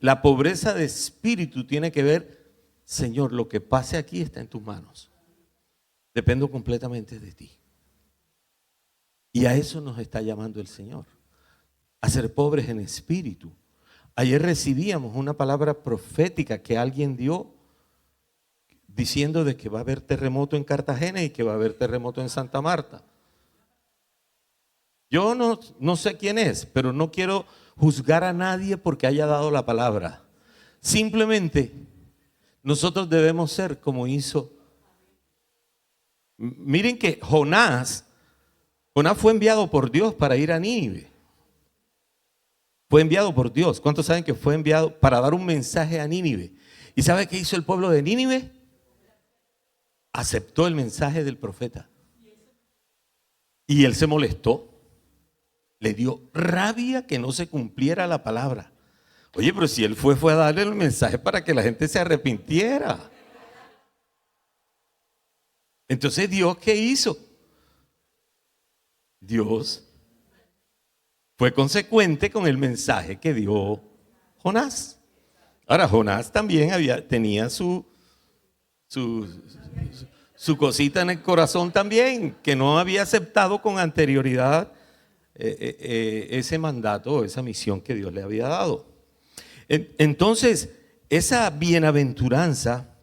la pobreza de espíritu tiene que ver, Señor, lo que pase aquí está en tus manos. Dependo completamente de ti. Y a eso nos está llamando el Señor, a ser pobres en espíritu. Ayer recibíamos una palabra profética que alguien dio diciendo de que va a haber terremoto en Cartagena y que va a haber terremoto en Santa Marta. Yo no sé quién es, pero no quiero juzgar a nadie porque haya dado la palabra. Simplemente nosotros debemos ser como hizo. Miren que Jonás fue enviado por Dios para ir a Nínive. Fue enviado por Dios. ¿Cuántos saben que fue enviado para dar un mensaje a Nínive? ¿Y sabe qué hizo el pueblo de Nínive? Aceptó el mensaje del profeta. Y él se molestó. Le dio rabia que no se cumpliera la palabra. Oye, pero si él fue a darle el mensaje para que la gente se arrepintiera. Entonces, ¿Dios qué hizo? Dios fue consecuente con el mensaje que dio Jonás. Ahora, Jonás también tenía su cosita en el corazón también, que no había aceptado con anterioridad ese mandato, esa misión que Dios le había dado. Entonces, esa bienaventuranza,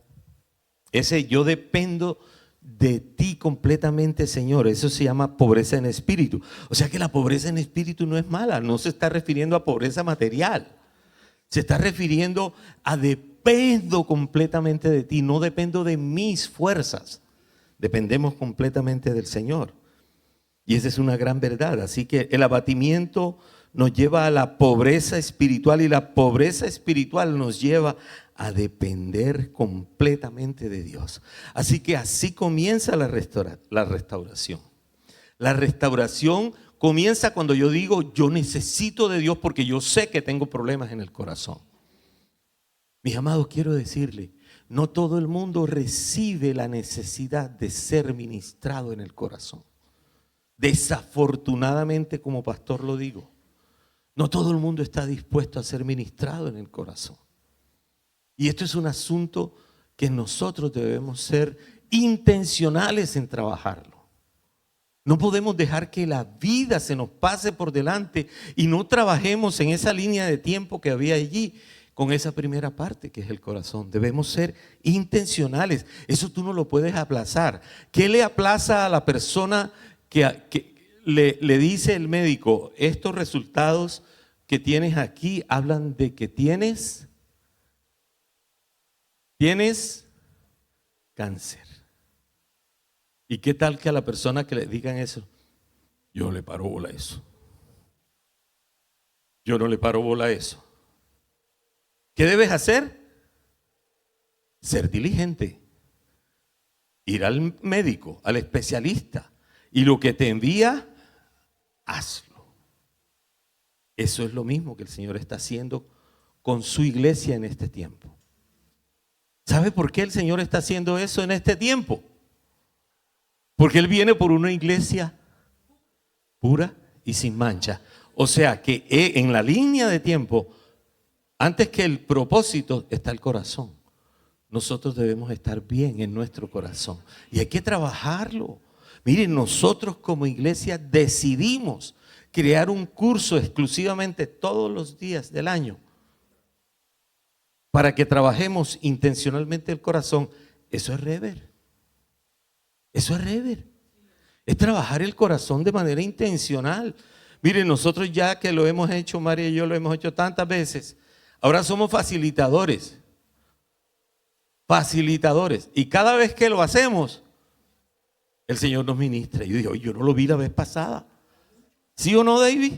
ese yo dependo de ti completamente, Señor, eso se llama pobreza en espíritu. O sea que la pobreza en espíritu no es mala, no se está refiriendo a pobreza material, se está refiriendo a dependo completamente de ti, no dependo de mis fuerzas, dependemos completamente del Señor. Y esa es una gran verdad. Así que el abatimiento nos lleva a la pobreza espiritual y la pobreza espiritual nos lleva a depender completamente de Dios. Así que así comienza la restauración. La restauración comienza cuando yo digo, yo necesito de Dios porque yo sé que tengo problemas en el corazón. Mis amados, quiero decirle, no todo el mundo recibe la necesidad de ser ministrado en el corazón. Desafortunadamente, como pastor lo digo, no todo el mundo está dispuesto a ser ministrado en el corazón. Y esto es un asunto que nosotros debemos ser intencionales en trabajarlo. No podemos dejar que la vida se nos pase por delante y no trabajemos en esa línea de tiempo que había allí con esa primera parte que es el corazón. Debemos ser intencionales. Eso tú no lo puedes aplazar. ¿Qué le aplaza a la persona que le dice el médico, estos resultados que tienes aquí hablan de que tienes cáncer? ¿Y qué tal que a la persona que le digan eso? Yo no le paro bola a eso. Yo no le paro bola a eso. ¿Qué debes hacer? Ser diligente. Ir al médico, al especialista. Y lo que te envía, hazlo. Eso es lo mismo que el Señor está haciendo con su iglesia en este tiempo. ¿Sabe por qué el Señor está haciendo eso en este tiempo? Porque Él viene por una iglesia pura y sin mancha. O sea que en la línea de tiempo, antes que el propósito, está el corazón. Nosotros debemos estar bien en nuestro corazón. Y hay que trabajarlo. Miren, nosotros como iglesia decidimos crear un curso exclusivamente todos los días del año para que trabajemos intencionalmente el corazón. Eso es rever. Eso es rever. Es trabajar el corazón de manera intencional. Miren, nosotros ya que lo hemos hecho, María y yo lo hemos hecho tantas veces, ahora somos facilitadores. Facilitadores. Y cada vez que lo hacemos, el Señor nos ministra. Y yo digo, yo no lo vi la vez pasada. ¿Sí o no, David?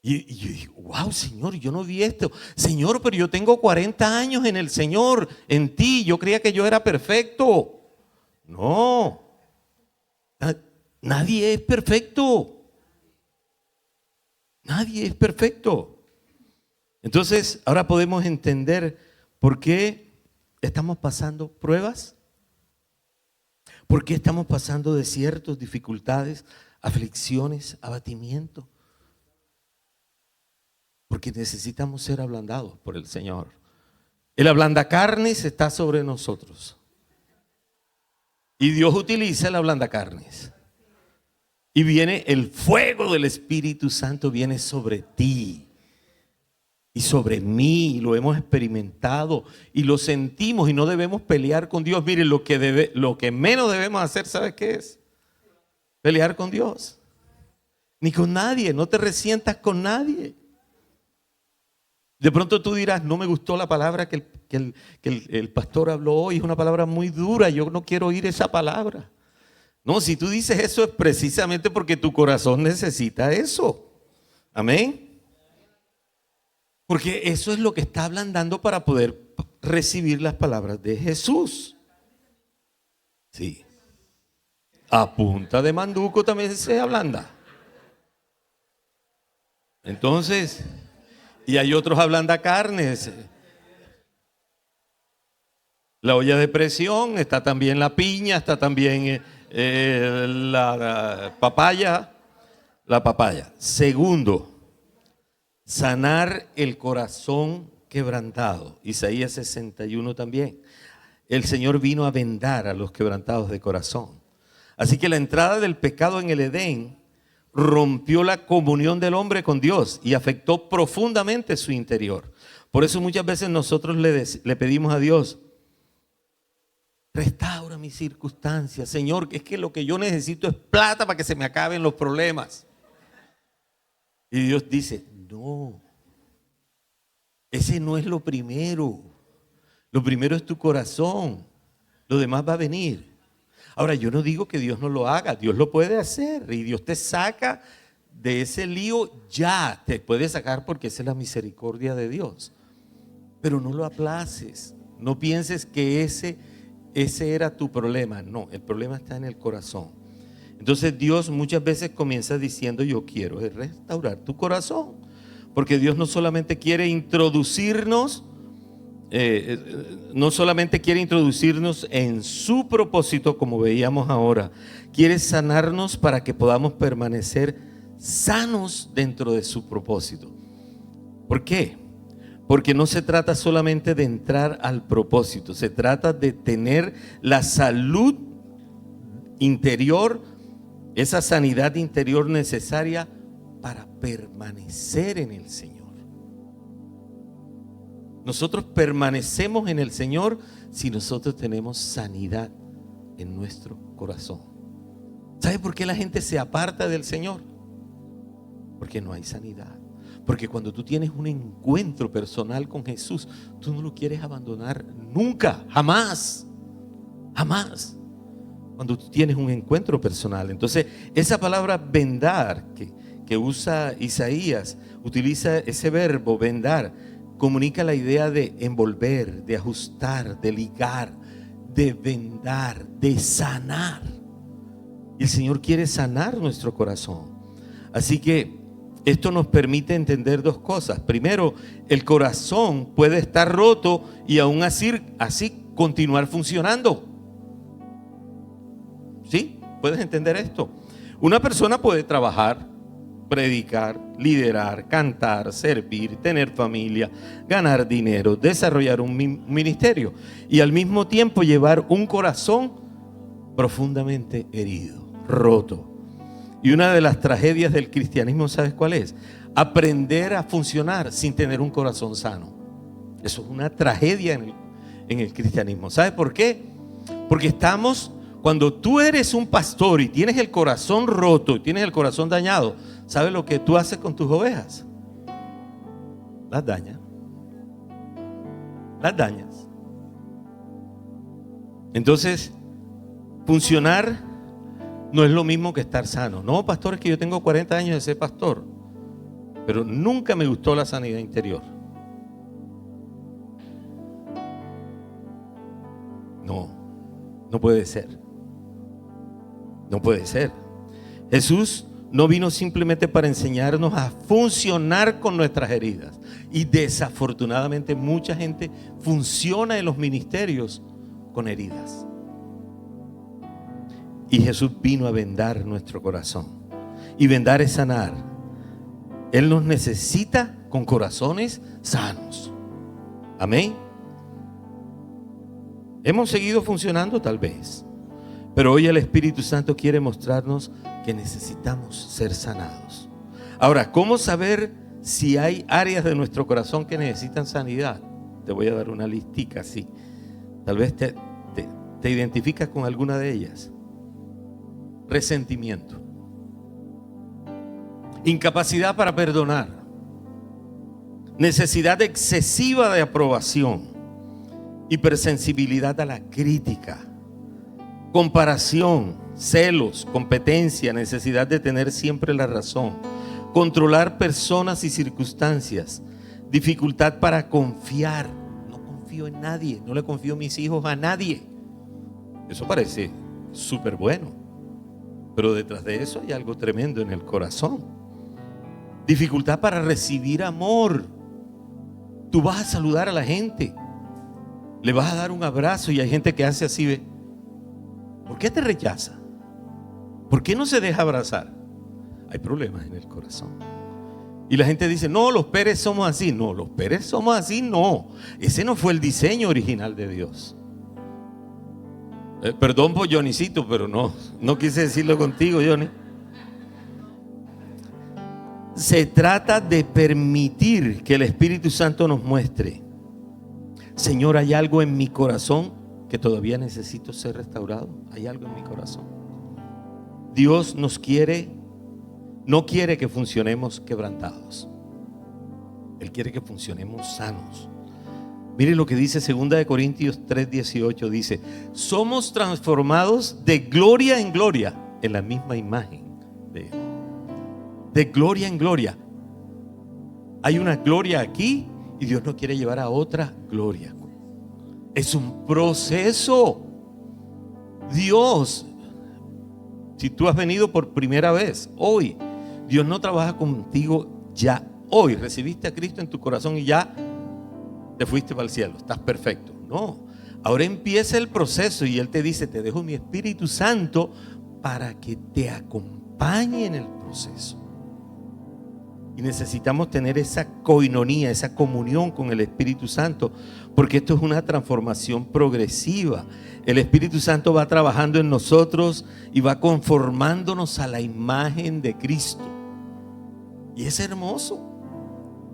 Y yo digo, wow, Señor, yo no vi esto. Señor, pero yo tengo 40 años en el Señor, en ti. Yo creía que yo era perfecto. No. Nadie es perfecto. Nadie es perfecto. Entonces, ahora podemos entender por qué estamos pasando pruebas. ¿Por qué estamos pasando desiertos, dificultades, aflicciones, abatimiento? Porque necesitamos ser ablandados por el Señor. El ablandacarnes está sobre nosotros. Y Dios utiliza el ablandacarnes. Y viene el fuego del Espíritu Santo, viene sobre ti y sobre mí. Lo hemos experimentado y lo sentimos y no debemos pelear con Dios. Miren, lo que menos debemos hacer, ¿sabes qué es? Pelear con Dios. Ni con nadie, no te resientas con nadie. De pronto tú dirás, no me gustó la palabra que el pastor habló hoy, es una palabra muy dura, yo no quiero oír esa palabra. No, si tú dices eso es precisamente porque tu corazón necesita eso. Amén. Porque eso es lo que está ablandando para poder recibir las palabras de Jesús. Sí. A punta de manduco también se ablanda. Entonces, y hay otros ablandacarnes. La olla de presión, está también la piña, está también La papaya. Segundo, sanar el corazón quebrantado. Isaías 61 también. El Señor vino a vendar a los quebrantados de corazón. Así que la entrada del pecado en el Edén rompió la comunión del hombre con Dios y afectó profundamente su interior. Por eso muchas veces nosotros le pedimos a Dios: restaura mis circunstancias, Señor, es que lo que yo necesito es plata para que se me acaben los problemas. Y Dios dice: no, ese no es lo primero. Lo primero es tu corazón, lo demás va a venir. Ahora, yo no digo que Dios no lo haga, Dios lo puede hacer y Dios te saca de ese lío ya, te puede sacar porque esa es la misericordia de Dios. Pero no lo aplaces, no pienses que ese era tu problema. No, el problema está en el corazón. Entonces Dios muchas veces comienza diciendo: yo quiero restaurar tu corazón, porque Dios no solamente quiere introducirnos en su propósito, como veíamos ahora, quiere sanarnos para que podamos permanecer sanos dentro de su propósito. ¿Por qué? Porque no se trata solamente de entrar al propósito, se trata de tener la salud interior, esa sanidad interior necesaria para permanecer en el Señor. Nosotros permanecemos en el Señor si nosotros tenemos sanidad en nuestro corazón. ¿Sabe por qué la gente se aparta del Señor? Porque no hay sanidad. Porque cuando tú tienes un encuentro personal con Jesús, tú no lo quieres abandonar nunca, jamás, jamás. Cuando tú tienes un encuentro personal. Entonces, esa palabra vendar que usa Isaías, utiliza ese verbo vendar, comunica la idea de envolver, de ajustar, de ligar, de vendar, de sanar. Y el Señor quiere sanar nuestro corazón. Así que esto nos permite entender dos cosas. Primero, el corazón puede estar roto y aún así continuar funcionando. ¿Sí? ¿Puedes entender esto? Una persona puede trabajar, predicar, liderar, cantar, servir, tener familia, ganar dinero, desarrollar un ministerio y al mismo tiempo llevar un corazón profundamente herido, roto. Y una de las tragedias del cristianismo, ¿sabes cuál es? Aprender a funcionar sin tener un corazón sano. Eso es una tragedia en el cristianismo. ¿Sabes por qué? Porque cuando tú eres un pastor y tienes el corazón roto y tienes el corazón dañado, ¿sabes lo que tú haces con tus ovejas? Las dañas. Las dañas. Entonces, funcionar no es lo mismo que estar sano. No, pastor, es que yo tengo 40 años de ser pastor, pero nunca me gustó la sanidad interior. No puede ser. No puede ser. Jesús no vino simplemente para enseñarnos a funcionar con nuestras heridas. Y desafortunadamente mucha gente funciona en los ministerios con heridas. Y Jesús vino a vendar nuestro corazón. Y vendar es sanar. Él nos necesita con corazones sanos. Amén. Hemos seguido funcionando tal vez, pero hoy el Espíritu Santo quiere mostrarnos que necesitamos ser sanados. Ahora, ¿cómo saber si hay áreas de nuestro corazón que necesitan sanidad? Te voy a dar una listica así. Tal vez te identificas con alguna de ellas. Resentimiento, incapacidad para perdonar, necesidad excesiva de aprobación, hipersensibilidad a la crítica, comparación, celos, competencia, necesidad de tener siempre la razón, controlar personas y circunstancias, dificultad para confiar. No confío en nadie, no le confío a mis hijos a nadie. Eso parece súper bueno, pero detrás de eso hay algo tremendo en el corazón. Dificultad para recibir amor. Tú vas a saludar a la gente, le vas a dar un abrazo y hay gente que hace así, ¿ve? ¿Por qué te rechaza? ¿Por qué no se deja abrazar? Hay problemas en el corazón. Y la gente dice, no, los Pérez somos así. No, los Pérez somos así, no. Ese no fue el diseño original de Dios. Perdón por Johnnycito, pero no quise decirlo contigo, Johnny. Se trata de permitir que el Espíritu Santo nos muestre: Señor, hay algo en mi corazón que todavía necesito ser restaurado. Hay algo en mi corazón. Dios no quiere que funcionemos quebrantados. Él quiere que funcionemos sanos. Mire lo que dice 2 Corintios 3:18. Dice: somos transformados de gloria en gloria en la misma imagen de Él. De gloria en gloria. Hay una gloria aquí y Dios nos quiere llevar a otra gloria. Es un proceso. Dios, si tú has venido por primera vez hoy, Dios no trabaja contigo ya hoy. Recibiste a Cristo en tu corazón y ya te fuiste para el cielo, estás perfecto. No, ahora empieza el proceso y Él te dice: te dejo mi Espíritu Santo para que te acompañe en el proceso. Y necesitamos tener esa coinonía, esa comunión con el Espíritu Santo, porque esto es una transformación progresiva. El Espíritu Santo va trabajando en nosotros y va conformándonos a la imagen de Cristo. Y es hermoso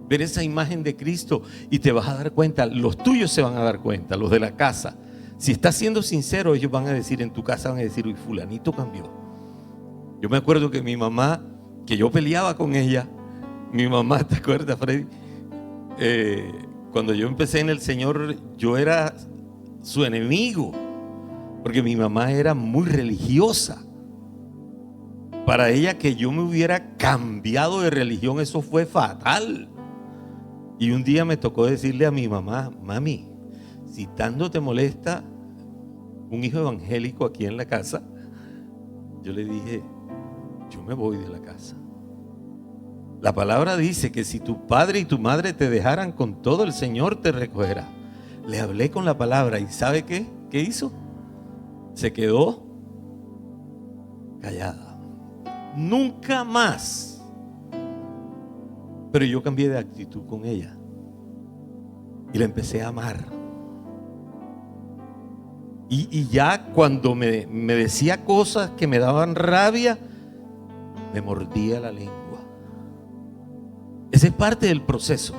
ver esa imagen de Cristo, y te vas a dar cuenta, los tuyos se van a dar cuenta, los de la casa. Si estás siendo sincero, ellos van a decir, en tu casa van a decir: uy, fulanito cambió. Yo me acuerdo que mi mamá, que yo peleaba con ella, mi mamá, ¿te acuerdas, Freddy? Cuando yo empecé en el Señor, yo era su enemigo, porque mi mamá era muy religiosa. Para ella, que yo me hubiera cambiado de religión, eso fue fatal. Y un día me tocó decirle a mi mamá: mami, si tanto te molesta un hijo evangélico aquí en la casa, yo le dije: yo me voy de la casa. La palabra dice que si tu padre y tu madre te dejaran con todo, el Señor te recogerá. Le hablé con la palabra y ¿sabe qué? ¿Qué hizo? Se quedó callada. Nunca más. Pero yo cambié de actitud con ella y la empecé a amar. Y ya cuando me decía cosas que me daban rabia, me mordía la lengua. Ese es parte del proceso.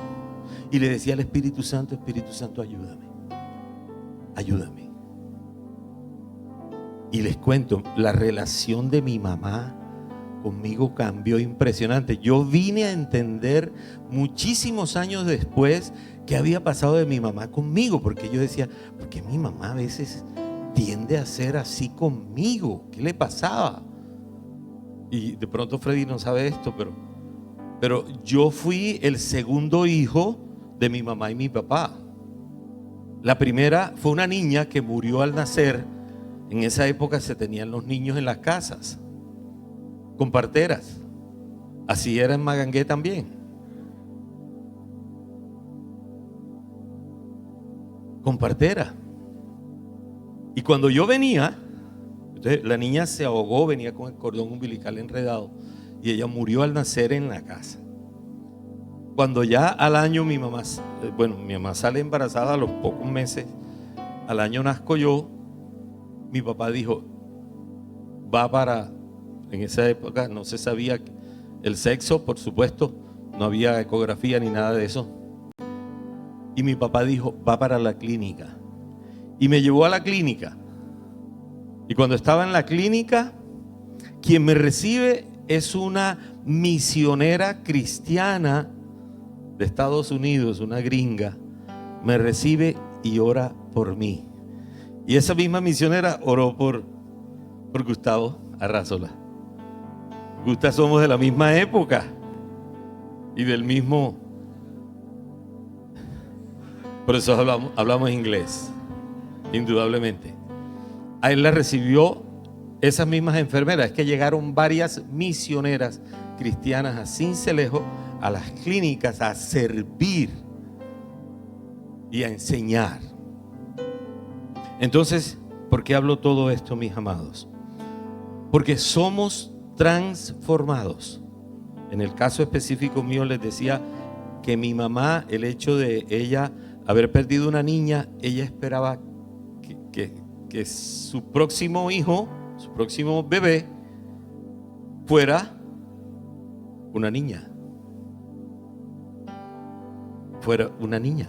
Y le decía al Espíritu Santo: Espíritu Santo, ayúdame. Ayúdame. Y les cuento, la relación de mi mamá conmigo cambió impresionante. Yo vine a entender muchísimos años después qué había pasado de mi mamá conmigo, porque yo decía: ¿por qué mi mamá a veces tiende a ser así conmigo? ¿Qué le pasaba? Y de pronto Freddy no sabe esto, pero yo fui el segundo hijo de mi mamá y mi papá. La primera fue una niña que murió al nacer. En esa época se tenían los niños en las casas con parteras. Así era en Magangué también. Con partera. Y cuando yo venía, entonces la niña se ahogó, venía con el cordón umbilical enredado, y ella murió al nacer en la casa. Cuando ya al año mi mamá sale embarazada a los pocos meses, al año nazco yo, mi papá dijo: va para... En esa época no se sabía el sexo, por supuesto, no había ecografía ni nada de eso. Y mi papá dijo: va para la clínica. Y me llevó a la clínica. Y cuando estaba en la clínica, quien me recibe es una misionera cristiana de Estados Unidos, una gringa. Me recibe y ora por mí. Y esa misma misionera oró por Gustavo Arrazola. Gustavo, somos de la misma época y del mismo. Por eso hablamos inglés, indudablemente. A él la recibió esas mismas enfermeras. Es que llegaron varias misioneras cristianas a Sincelejo, a las clínicas, a servir y a enseñar. Entonces, ¿por qué hablo todo esto, mis amados? Porque somos transformados. En el caso específico mío les decía que mi mamá, el hecho de ella haber perdido una niña, ella esperaba que su próximo hijo, su próximo bebé, fuera una niña. Fuera una niña.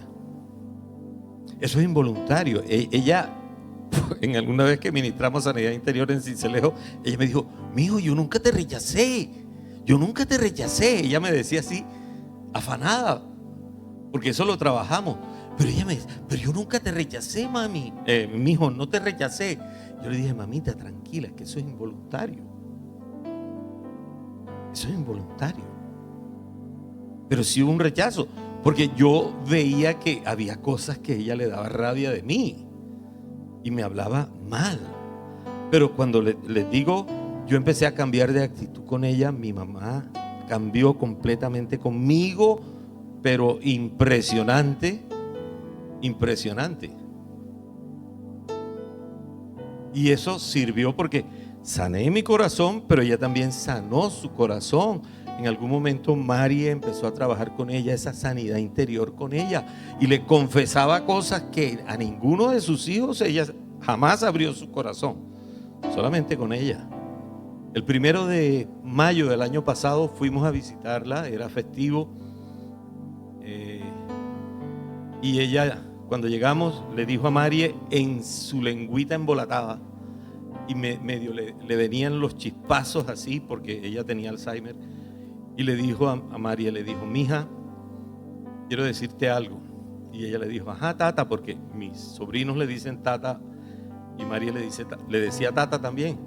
Eso es involuntario. Ella, en alguna vez que ministramos sanidad interior en Sincelejo, ella me dijo: mijo, yo nunca te rechacé. Yo nunca te rechacé. Ella me decía así, afanada, porque eso lo trabajamos. Pero ella me dice: pero yo nunca te rechacé, mami. Mijo, no te rechacé. Yo le dije: mamita, tranquila, que eso es involuntario. Eso es involuntario. Pero sí hubo un rechazo, porque yo veía que había cosas que ella le daba rabia de mí y me hablaba mal. Pero cuando les digo, yo empecé a cambiar de actitud con ella, mi mamá cambió completamente conmigo, pero impresionante. Y eso sirvió porque sané mi corazón, pero ella también sanó su corazón. En algún momento Mari empezó a trabajar con ella, esa sanidad interior con ella, y le confesaba cosas que a ninguno de sus hijos ella jamás abrió su corazón, solamente con ella. El 1 de mayo del año pasado fuimos a visitarla, era festivo, y ella, cuando llegamos, le dijo a Mari en su lengüita embolatada, y medio le venían los chispazos así, porque ella tenía Alzheimer, y le dijo a Mari, le dijo: mija, quiero decirte algo. Y ella le dijo: ajá, tata, porque mis sobrinos le dicen tata, y María le decía tata también.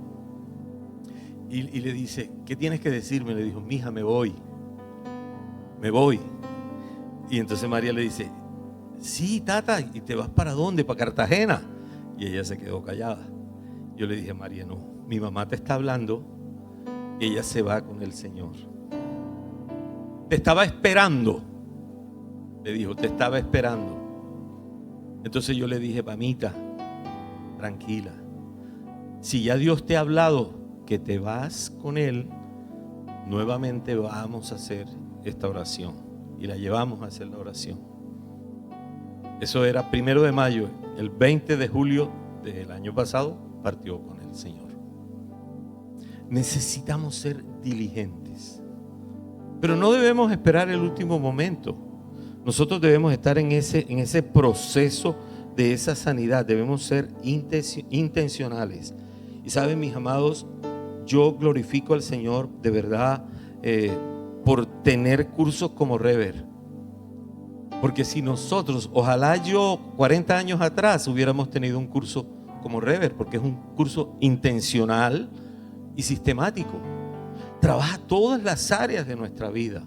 Y le dice: ¿qué tienes que decirme? Le dijo: mija, me voy. Y entonces María le dice: sí, tata, ¿y te vas para dónde? ¿Para Cartagena? Y ella se quedó callada. Yo le dije: María, no, mi mamá te está hablando, ella se va con el Señor. Te estaba esperando. Le dijo: te estaba esperando. Entonces yo le dije: mamita, tranquila, si ya Dios te ha hablado que te vas con Él, nuevamente vamos a hacer esta oración. Y la llevamos a hacer la oración. Eso era 1 de mayo. El 20 de julio del año pasado partió con el Señor. Necesitamos ser diligentes, pero no debemos esperar el último momento. Nosotros debemos estar en ese proceso de esa sanidad. Debemos ser intencionales. Y saben, mis amados, yo glorifico al Señor de verdad por tener cursos como Rever. Porque si nosotros, ojalá yo 40 años atrás hubiéramos tenido un curso como Rever, porque es un curso intencional y sistemático. Trabaja todas las áreas de nuestra vida.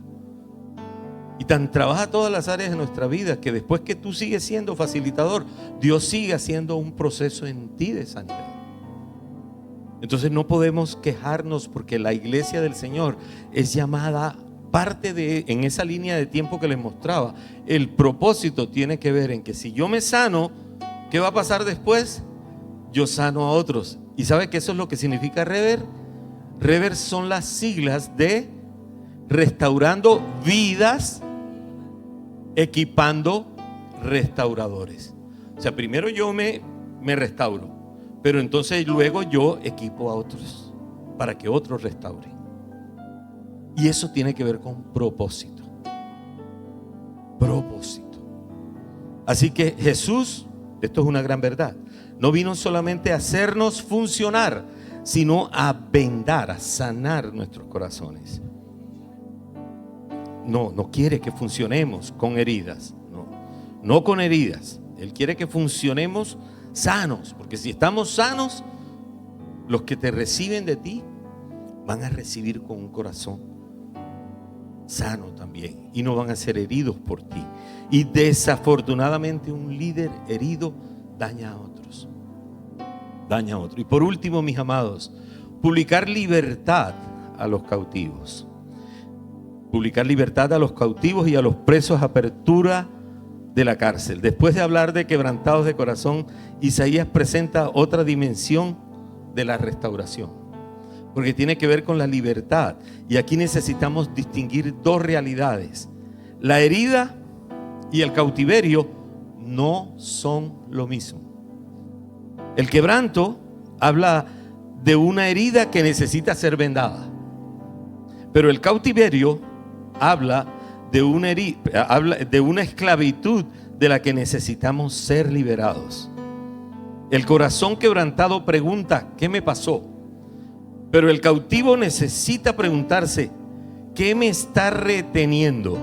Y tan trabaja todas las áreas de nuestra vida que después que tú sigues siendo facilitador, Dios sigue haciendo un proceso en ti de sanidad. Entonces no podemos quejarnos, porque la iglesia del Señor es llamada parte de, en esa línea de tiempo que les mostraba, el propósito tiene que ver en que si yo me sano, ¿qué va a pasar después? Yo sano a otros. ¿Y sabe que eso es lo que significa Rever? Rever son las siglas de Restaurando Vidas, Equipando Restauradores. O sea, primero yo me restauro, pero entonces luego yo equipo a otros para que otros restauren. Y eso tiene que ver con propósito. Propósito. Así que Jesús, esto es una gran verdad, no vino solamente a hacernos funcionar, sino a vendar, a sanar nuestros corazones. No quiere que funcionemos con heridas, no con heridas. Él quiere que funcionemos sanos, porque si estamos sanos, los que te reciben de ti van a recibir con un corazón sano también, y no van a ser heridos por ti. Y desafortunadamente un líder herido daña a otros. Y por último, mis amados, publicar libertad a los cautivos. Publicar libertad a los cautivos y a los presos, apertura de la cárcel. Después de hablar de quebrantados de corazón, Isaías presenta otra dimensión de la restauración. porque tiene que ver con la libertad. Y aquí necesitamos distinguir dos realidades. La herida y el cautiverio no son lo mismo. El quebranto habla de una herida que necesita ser vendada, pero el cautiverio habla de una esclavitud de la que necesitamos ser liberados. El corazón quebrantado pregunta: ¿qué me pasó? Pero el cautivo necesita preguntarse: ¿qué me está reteniendo?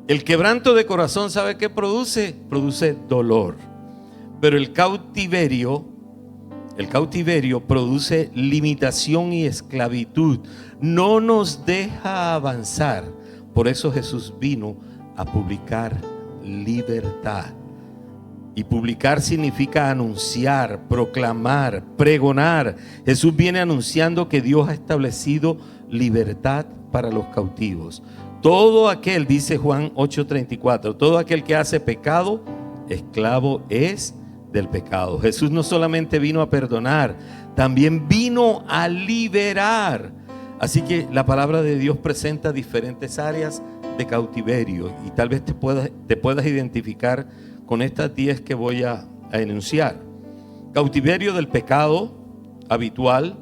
El quebranto de corazón, ¿sabe qué produce? Produce dolor. Pero el cautiverio produce limitación y esclavitud. No nos deja avanzar. Por eso Jesús vino a publicar libertad. Y publicar significa anunciar, proclamar, pregonar. Jesús viene anunciando que Dios ha establecido libertad para los cautivos. Todo aquel, dice Juan 8:34, todo aquel que hace pecado, esclavo es del pecado. Jesús no solamente vino a perdonar, también vino a liberar. Así que la palabra de Dios presenta diferentes áreas de cautiverio y tal vez te puedas identificar con estas 10 que voy a enunciar. Cautiverio del pecado habitual,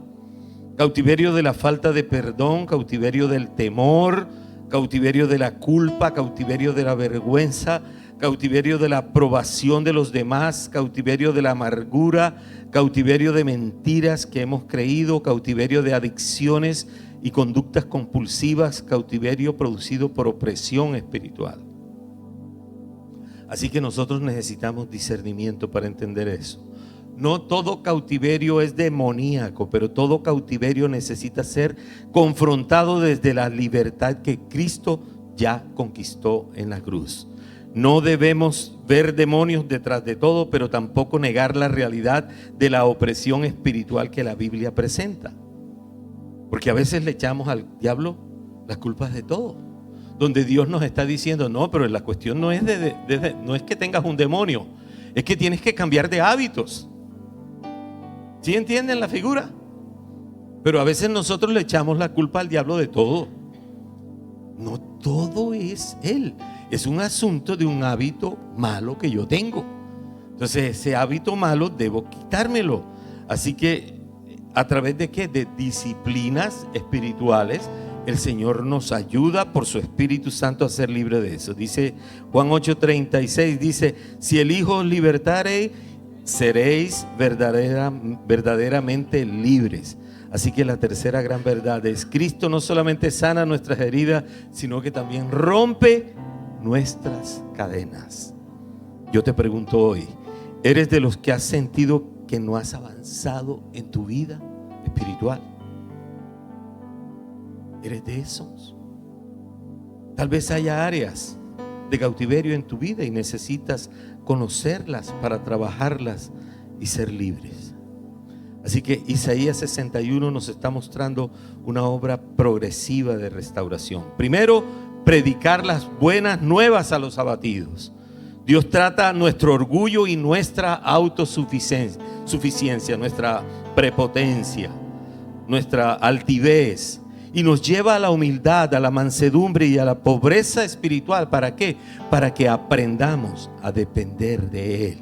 cautiverio de la falta de perdón, cautiverio del temor, cautiverio de la culpa, cautiverio de la vergüenza, cautiverio de la aprobación de los demás, cautiverio de la amargura, cautiverio de mentiras que hemos creído, cautiverio de adicciones y conductas compulsivas, cautiverio producido por opresión espiritual. Así que nosotros necesitamos discernimiento para entender eso. No todo cautiverio es demoníaco, pero todo cautiverio necesita ser confrontado desde la libertad que Cristo ya conquistó en la cruz. No debemos ver demonios detrás de todo, pero tampoco negar la realidad de la opresión espiritual que la Biblia presenta. Porque a veces le echamos al diablo las culpas de todo, donde Dios nos está diciendo: no, pero la cuestión no es no es que tengas un demonio, es que tienes que cambiar de hábitos. ¿Sí entienden la figura? Pero a veces nosotros le echamos la culpa al diablo de todo. No todo es él, es un asunto de un hábito malo que yo tengo. Entonces ese hábito malo debo quitármelo. Así que ¿a través de qué? De disciplinas espirituales. El Señor nos ayuda por su Espíritu Santo a ser libre de eso. Dice Juan 8:36, dice: si el Hijo os libertare, seréis verdaderamente libres. Así que la tercera gran verdad es: Cristo no solamente sana nuestras heridas, sino que también rompe nuestras cadenas. Yo te pregunto hoy, ¿eres de los que has sentido que no has avanzado en tu vida espiritual? ¿Eres de esos? Tal vez haya áreas de cautiverio en tu vida y necesitas conocerlas para trabajarlas y ser libres. Así que Isaías 61 nos está mostrando una obra progresiva de restauración. Primero, predicar las buenas nuevas a los abatidos. Dios trata nuestro orgullo y nuestra autosuficiencia, nuestra prepotencia, nuestra altivez, y nos lleva a la humildad, a la mansedumbre y a la pobreza espiritual. ¿Para qué? Para que aprendamos a depender de Él.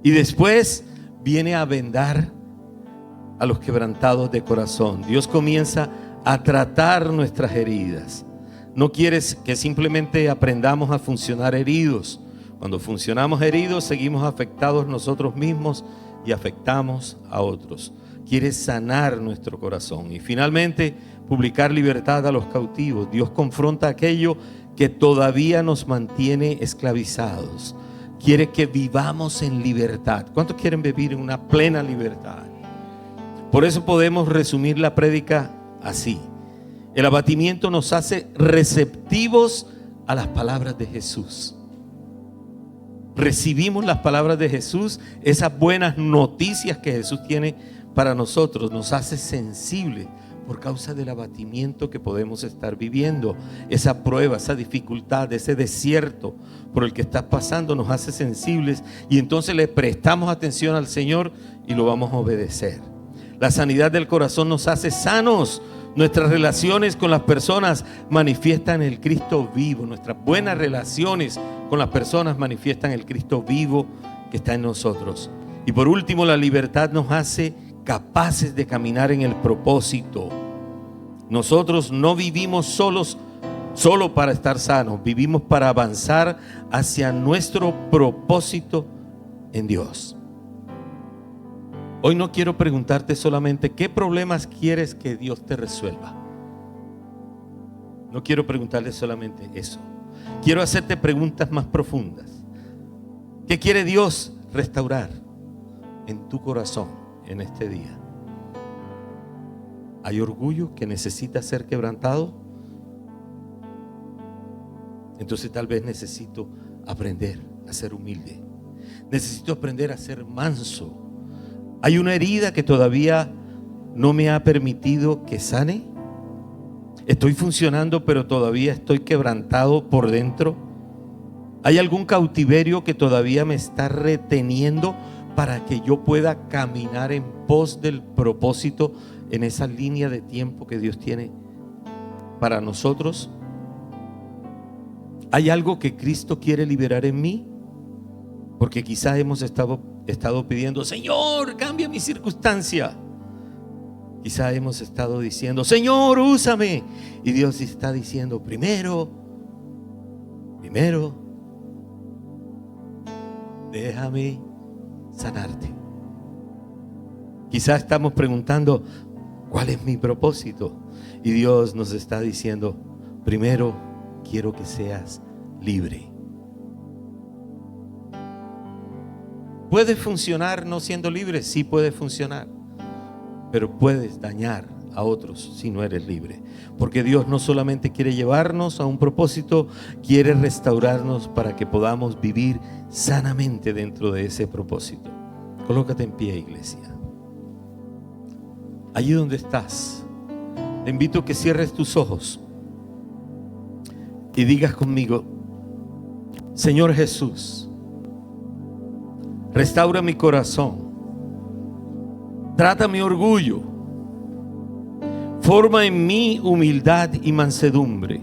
Y después viene a vendar a los quebrantados de corazón. Dios comienza a tratar nuestras heridas. No quieres que simplemente aprendamos a funcionar heridos. Cuando funcionamos heridos, seguimos afectados nosotros mismos y afectamos a otros. Quieres sanar nuestro corazón. Y finalmente, publicar libertad a los cautivos. Dios confronta aquello que todavía nos mantiene esclavizados. Quiere que vivamos en libertad. ¿Cuántos quieren vivir en una plena libertad? Por eso podemos resumir la prédica así: el abatimiento nos hace receptivos a las palabras de Jesús. Recibimos las palabras de Jesús, esas buenas noticias que Jesús tiene para nosotros, nos hace sensibles por causa del abatimiento que podemos estar viviendo. Esa prueba, esa dificultad, ese desierto por el que estás pasando nos hace sensibles, y entonces le prestamos atención al Señor y lo vamos a obedecer. La sanidad del corazón nos hace sanos. Nuestras relaciones con las personas manifiestan el Cristo vivo. Nuestras buenas relaciones con las personas manifiestan el Cristo vivo que está en nosotros. Y por último, la libertad nos hace capaces de caminar en el propósito. Nosotros no vivimos solo para estar sanos, vivimos para avanzar hacia nuestro propósito en Dios. Hoy no quiero preguntarte solamente qué problemas quieres que Dios te resuelva. No quiero preguntarle solamente eso. Quiero hacerte preguntas más profundas. ¿Qué quiere Dios restaurar en tu corazón en este día? ¿Hay orgullo que necesita ser quebrantado? Entonces tal vez necesito aprender a ser humilde. Necesito aprender a ser manso. ¿Hay una herida que todavía no me ha permitido que sane? ¿Estoy funcionando pero todavía estoy quebrantado por dentro? ¿Hay algún cautiverio que todavía me está reteniendo para que yo pueda caminar en pos del propósito en esa línea de tiempo que Dios tiene para nosotros? ¿Hay algo que Cristo quiere liberar en mí? Porque quizás hemos estado pidiendo: Señor, cambia mi circunstancia. Quizás hemos estado diciendo: Señor, úsame. Y Dios está diciendo: primero, déjame sanarte. Quizás estamos preguntando: ¿cuál es mi propósito? Y Dios nos está diciendo: primero, quiero que seas libre. ¿Puede funcionar no siendo libre? Sí puede funcionar, pero puedes dañar a otros si no eres libre. Porque Dios no solamente quiere llevarnos a un propósito, quiere restaurarnos para que podamos vivir sanamente dentro de ese propósito. Colócate en pie, iglesia. Allí donde estás, te invito a que cierres tus ojos y digas conmigo: Señor Jesús, restaura mi corazón, trata mi orgullo, forma en mí humildad y mansedumbre,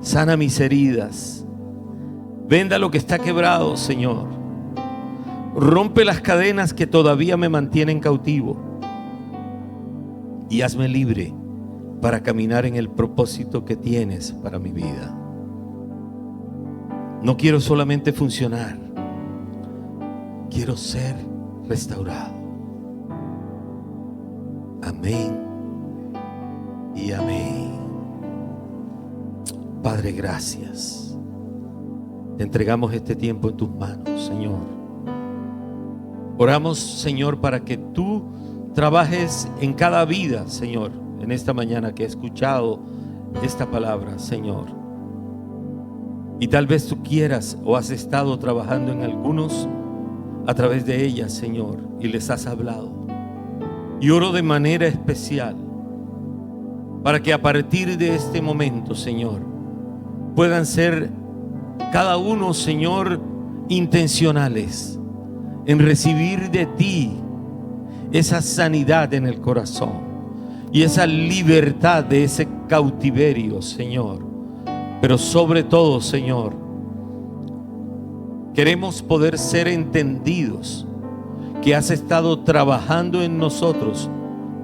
sana mis heridas, venda lo que está quebrado, Señor, rompe las cadenas que todavía me mantienen cautivo y hazme libre para caminar en el propósito que tienes para mi vida. No quiero solamente funcionar, quiero ser restaurado. Amén y amén. Padre, gracias. Te entregamos este tiempo en tus manos, Señor. Oramos, Señor, para que tú trabajes en cada vida, Señor, en esta mañana que he escuchado esta palabra, Señor. Y tal vez tú quieras o has estado trabajando en algunos a través de ellas, Señor, y les has hablado. Y oro de manera especial para que a partir de este momento, Señor, puedan ser cada uno, Señor, intencionales en recibir de ti esa sanidad en el corazón y esa libertad de ese cautiverio, Señor. Pero sobre todo, Señor, queremos poder ser entendidos que has estado trabajando en nosotros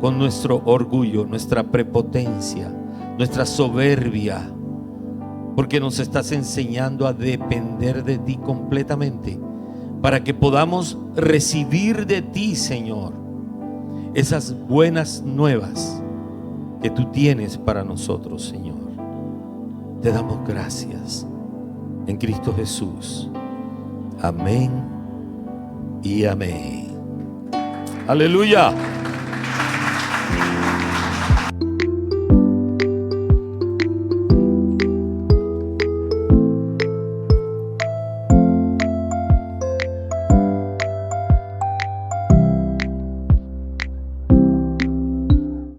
con nuestro orgullo, nuestra prepotencia, nuestra soberbia, porque nos estás enseñando a depender de ti completamente para que podamos recibir de ti, Señor, esas buenas nuevas que tú tienes para nosotros, Señor. Te damos gracias en Cristo Jesús. Amén y amén. Aleluya.